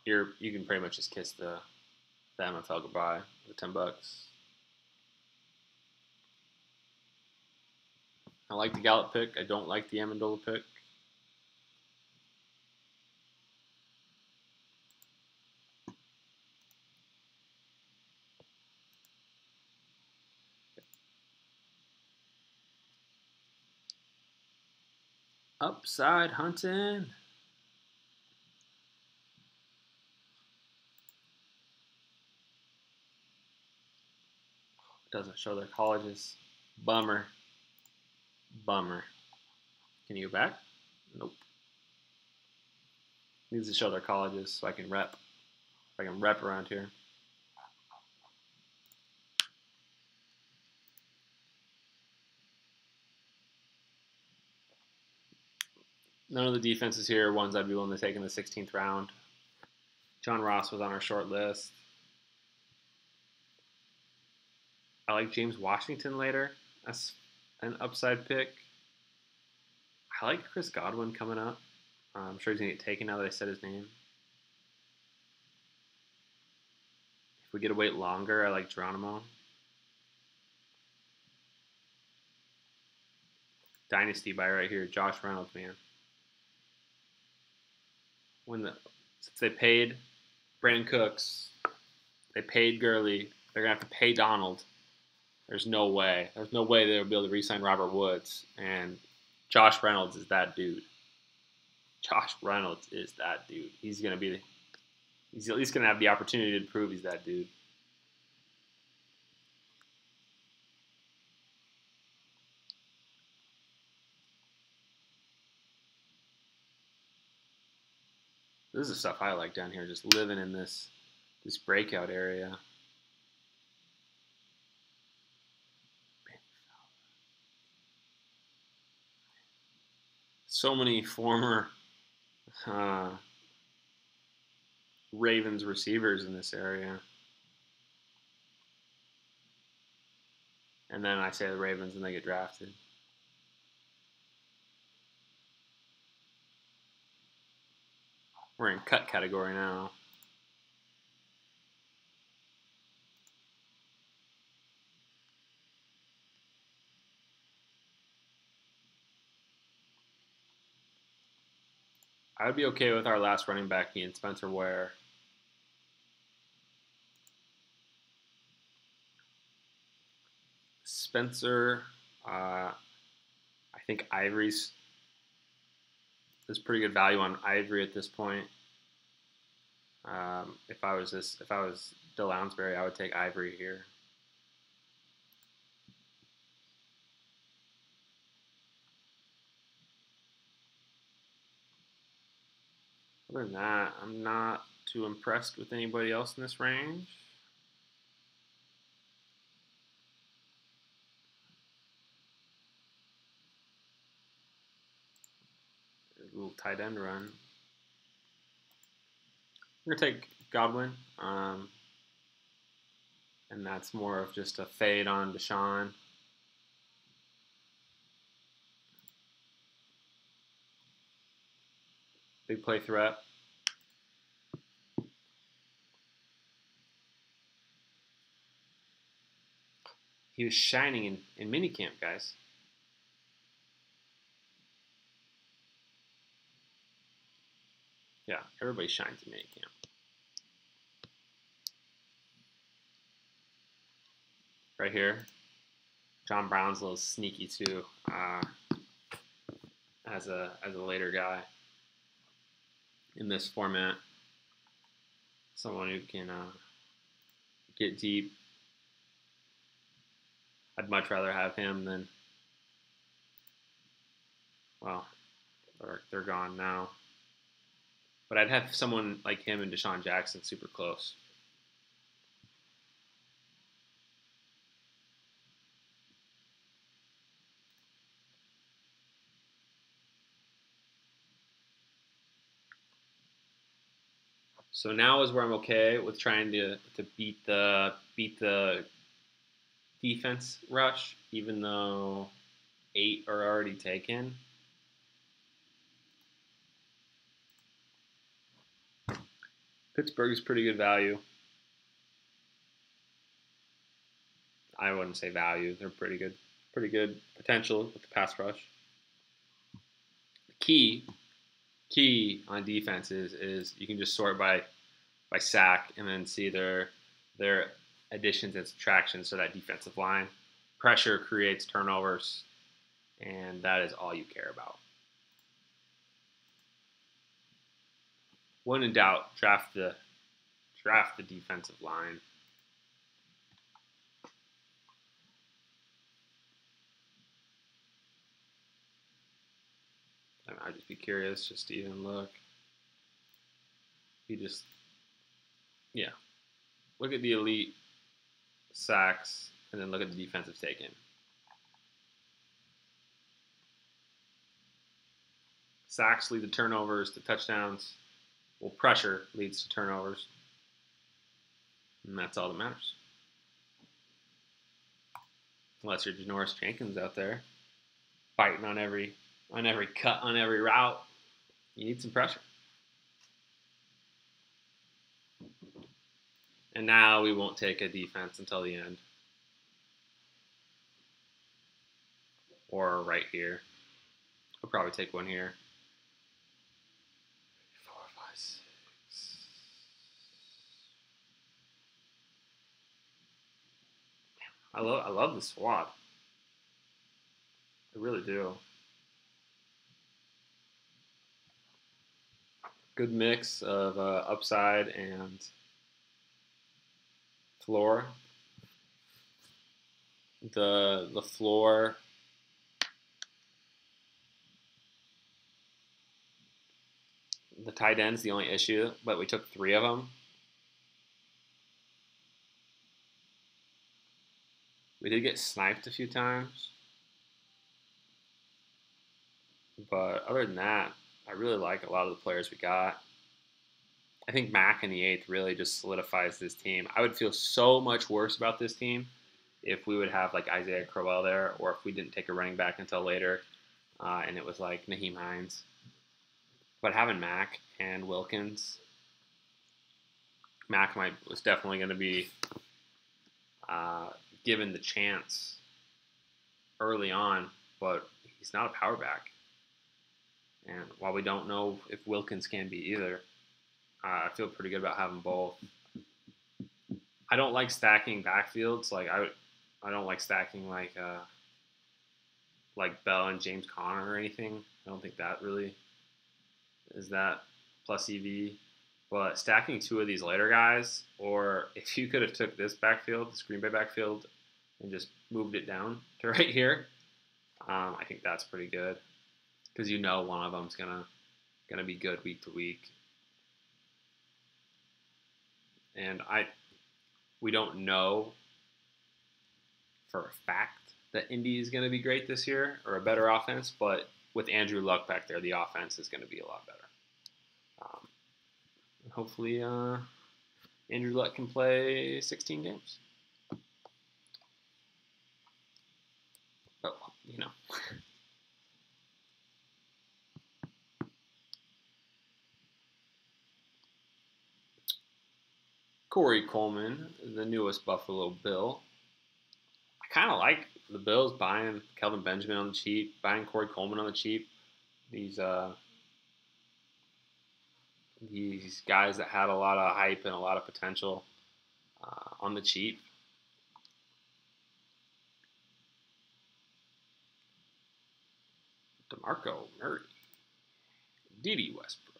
you can pretty much just kiss the MFL goodbye with $10. I like the Gallup pick. I don't like the Amendola pick. Upside hunting. Doesn't show their colleges. Bummer. Bummer. Can you go back? Nope. Needs to show their colleges so I can rep. If I can rep around here. None of the defenses here are ones I'd be willing to take in the 16th round. John Ross was on our short list. I like James Washington later as an upside pick. I like Chris Godwin coming up. I'm sure he's going to get taken now that I said his name. If we get to wait longer, I like Geronimo. Dynasty buy right here, Josh Reynolds, man. Since they paid Brandon Cooks, they paid Gurley, they're going to have to pay Donald. There's no way. There's no way they'll be able to re-sign Robert Woods. And Josh Reynolds is that dude. Josh Reynolds is that dude. He's at least going to have the opportunity to prove he's that dude. This is the stuff I like down here, just living in this breakout area. So many former Ravens receivers in this area. And then I say the Ravens and they get drafted. We're in cut category now. I would be okay with our last running back being Spencer Ware. Spencer, I think Ivory's there's pretty good value on Ivory at this point. If I was Bill Lounsbury, I would take Ivory here. Other than that, I'm not too impressed with anybody else in this range. A little tight end run. I'm gonna take Godwin, and that's more of just a fade on Deshaun. Big play threat. He was shining in minicamp, guys. Yeah, everybody shines in minicamp. Right here, John Brown's a little sneaky too, as a later guy in this format. Someone who can get deep. I'd much rather have him than, well, they're gone now. But I'd have someone like him and Deshaun Jackson super close. So now is where I'm okay with trying to beat the defense rush, even though 8 are already taken. Pittsburgh is pretty good value. I wouldn't say value; they're pretty good potential with the pass rush. The key on defense is you can just sort by sack and then see their additions and subtractions to that defensive line. Pressure creates turnovers, and that is all you care about. When in doubt, draft the defensive line. I'd just be curious just to even look. You just, yeah, look at the elite sacks and then look at the defensive taken. Sacks lead to turnovers, to touchdowns. Well, pressure leads to turnovers. And that's all that matters. Unless you're Janoris Jenkins out there fighting on every cut, on every route. You need some pressure. And now we won't take a defense until the end. Or right here. I'll probably take one here. 4, 5, 6. I love the squad. I really do. Good mix of upside and floor. The floor. The tight end's the only issue, but we took 3 of them. We did get sniped a few times. But other than that, I really like a lot of the players we got. I think Mac in the 8th really just solidifies this team. I would feel so much worse about this team if we would have like Isaiah Crowell there, or if we didn't take a running back until later, and it was like Naheem Hines. But having Mac and Wilkins, Mac was definitely going to be given the chance early on, but he's not a power back. And while we don't know if Wilkins can be either, I feel pretty good about having both. I don't like stacking backfields. I don't like stacking like Bell and James Conner or anything. I don't think that really is that plus EV. But stacking two of these later guys, or if you could have took this backfield, this Green Bay backfield, and just moved it down to right here, I think that's pretty good because you know one of them's gonna be good week to week, and we don't know for a fact that Indy is going to be great this year or a better offense, but with Andrew Luck back there, the offense is going to be a lot better. Hopefully, Andrew Luck can play 16 games. But, you know. Corey Coleman, the newest Buffalo Bill. I kind of like the Bills buying Kelvin Benjamin on the cheap, buying Corey Coleman on the cheap. These guys that had a lot of hype and a lot of potential on the cheap. DeMarco Murray, Dede Westbrook.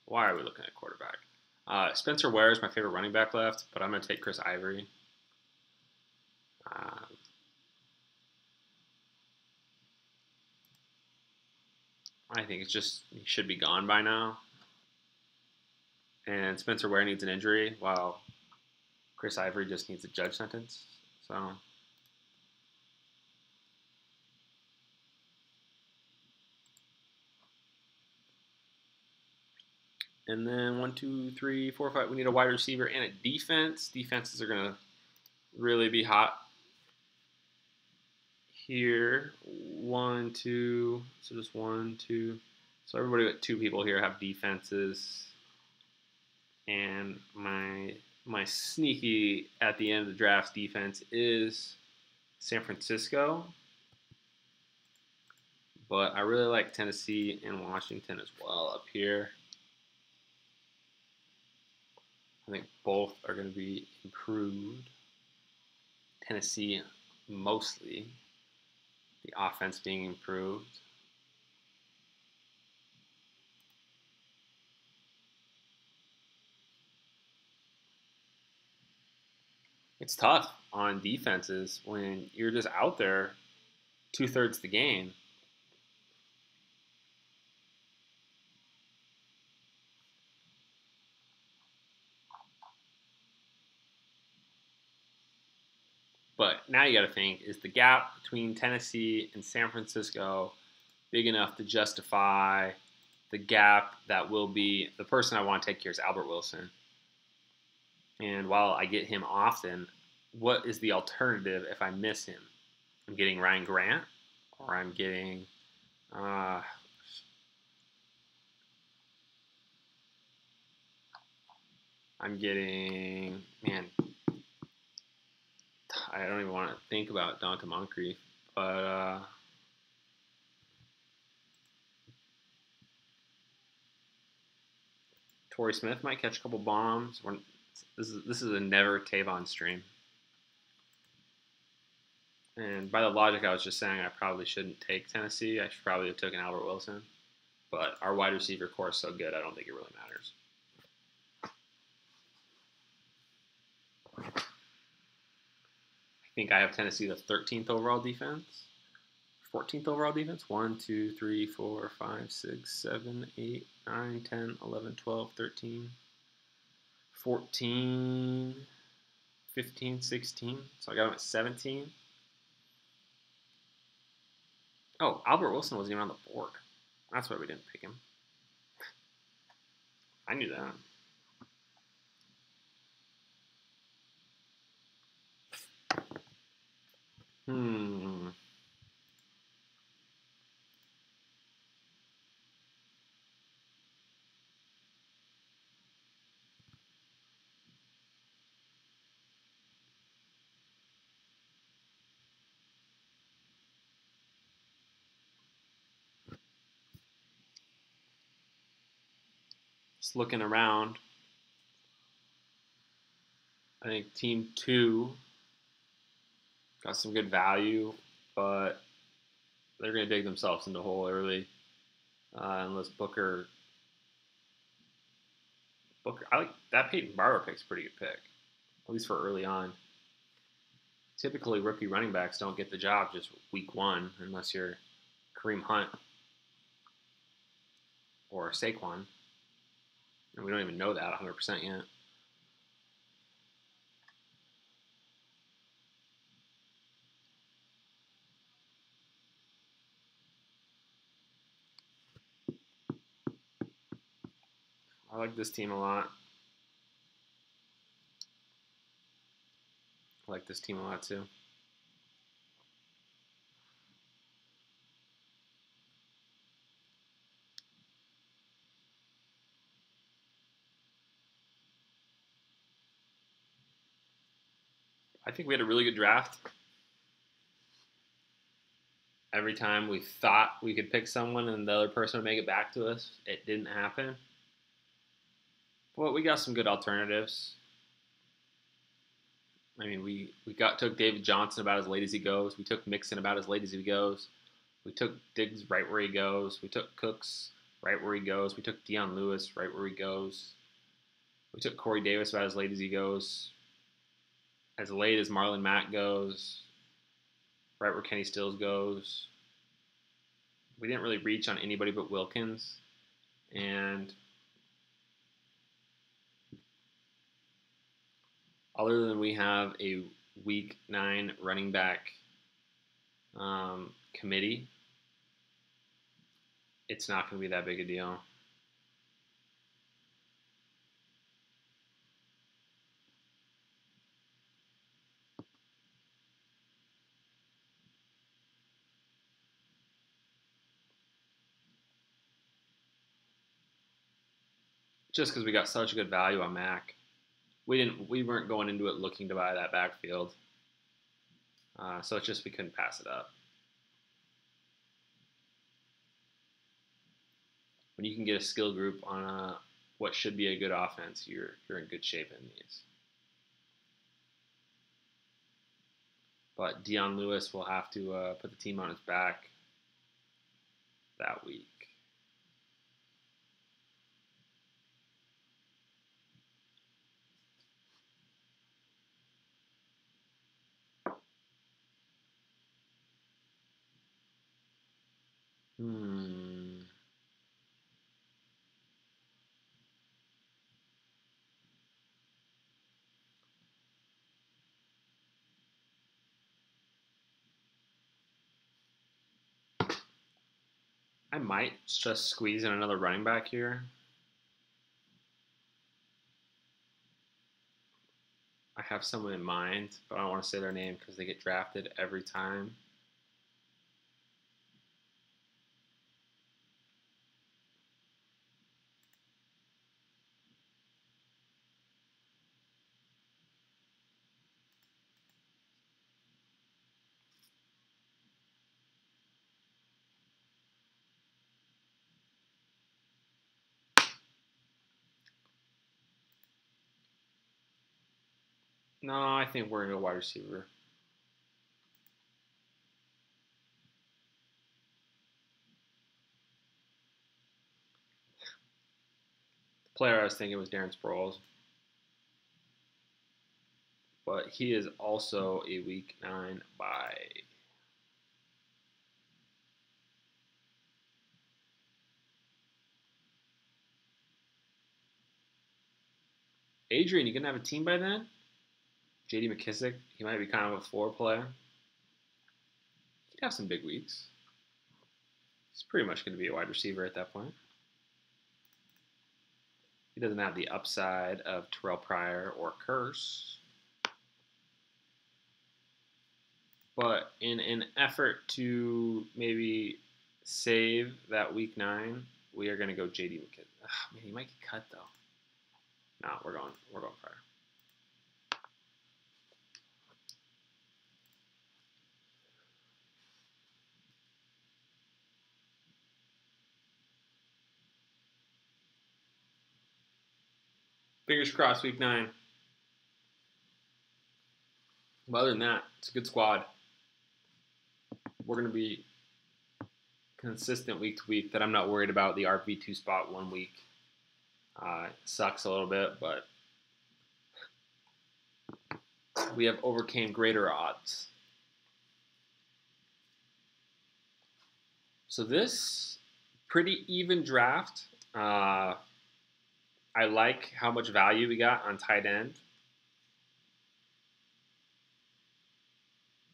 Why are we looking at quarterback? Spencer Ware is my favorite running back left, but I'm going to take Chris Ivory. I think it's just he should be gone by now. And Spencer Ware needs an injury, while Chris Ivory just needs a judge sentence. So. And then 1, 2, 3, 4, 5. We need a wide receiver and a defense. Defenses are going to really be hot here. 1, 2. So just 1, 2. So everybody but 2 people here have defenses. And my sneaky at the end of the draft defense is San Francisco. But I really like Tennessee and Washington as well up here. I think both are going to be improved. Tennessee mostly. The offense being improved. It's tough on defenses when you're just out there 2/3 the game. But now you got to think, is the gap between Tennessee and San Francisco big enough to justify the gap that will be the person I want to take here is Albert Wilson. And while I get him often, what is the alternative if I miss him? I'm getting Ryan Grant, or I'm getting man, I don't even want to think about Donta Moncrief, but Torrey Smith might catch a couple bombs. This is a never Tavon stream. And by the logic I was just saying, I probably shouldn't take Tennessee. I should probably have taken Albert Wilson. But our wide receiver core is so good, I don't think it really matters. I think I have Tennessee the 13th overall defense. 14th overall defense. 1, 2, 3, 4, 5, 6, 7, 8, 9, 10, 11, 12, 13, 14, 15, 16. So I got him at 17. Oh, Albert Wilson wasn't even on the board. That's why we didn't pick him. I knew that. Just looking around. I think Team 2 got some good value, but they're going to dig themselves into a hole early unless Booker. I like that Peyton Barber pick's a pretty good pick, at least for early on. Typically, rookie running backs don't get the job just week one unless you're Kareem Hunt or Saquon. And we don't even know that 100% yet. I like this team a lot. I like this team a lot too. I think we had a really good draft. Every time we thought we could pick someone and the other person would make it back to us, it didn't happen. But we got some good alternatives. I mean, we took David Johnson about as late as he goes. We took Mixon about as late as he goes. We took Diggs right where he goes. We took Cooks right where he goes. We took Dion Lewis right where he goes. We took Corey Davis about as late as he goes. As late as Marlon Mack goes. Right where Kenny Stills goes. We didn't really reach on anybody but Wilkins. And other than we have a week 9 running back committee, it's not going to be that big a deal. Just because we got such a good value on Mac, we weren't going into it looking to buy that backfield. So it's just we couldn't pass it up. When you can get a skill group on what should be a good offense, you're in good shape in these. But Dion Lewis will have to put the team on his back that week. I might just squeeze in another running back here. I have someone in mind, but I don't want to say their name because they get drafted every time. No, I think we're going to go wide receiver. The player I was thinking was Darren Sproles. But he is also a week 9 bye. Adrian, you going to have a team by then? J.D. McKissick, he might be kind of a floor player. He'd have some big weeks. He's pretty much going to be a wide receiver at that point. He doesn't have the upside of Terrell Pryor or Curse. But in an effort to maybe save that week 9, we are going to go J.D. McKissick. Oh, man, he might get cut, though. No, we're going Pryor. Fingers crossed, week 9. But other than that, it's a good squad. We're going to be consistent week to week. That I'm not worried about the RB2 spot 1 week. Sucks a little bit, but we have overcame greater odds. So this pretty even draft. I like how much value we got on tight end.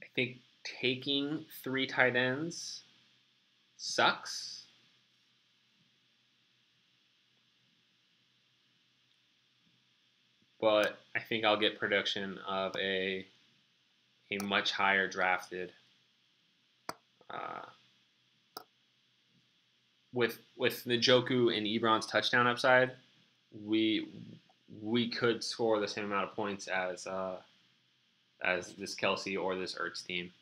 I think taking 3 tight ends sucks. But I think I'll get production of a much higher drafted with Njoku and Ebron's touchdown upside. We could score the same amount of points as this Kelsey or this Ertz team.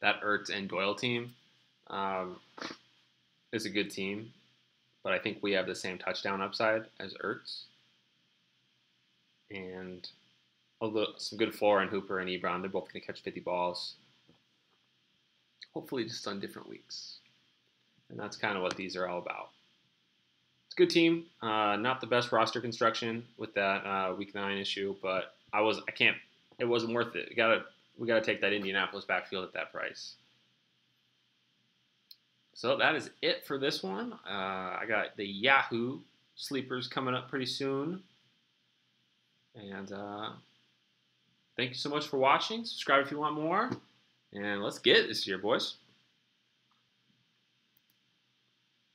That Ertz and Doyle team is a good team, but I think we have the same touchdown upside as Ertz. And some good floor on Hooper and Ebron. They're both going to catch 50 balls. Hopefully just on different weeks. And that's kind of what these are all about. It's a good team. Not the best roster construction with that week 9 issue, but it wasn't worth it. We gotta take that Indianapolis backfield at that price. So that is it for this one. I got the Yahoo sleepers coming up pretty soon. And thank you so much for watching. Subscribe if you want more. And let's get it this year, boys.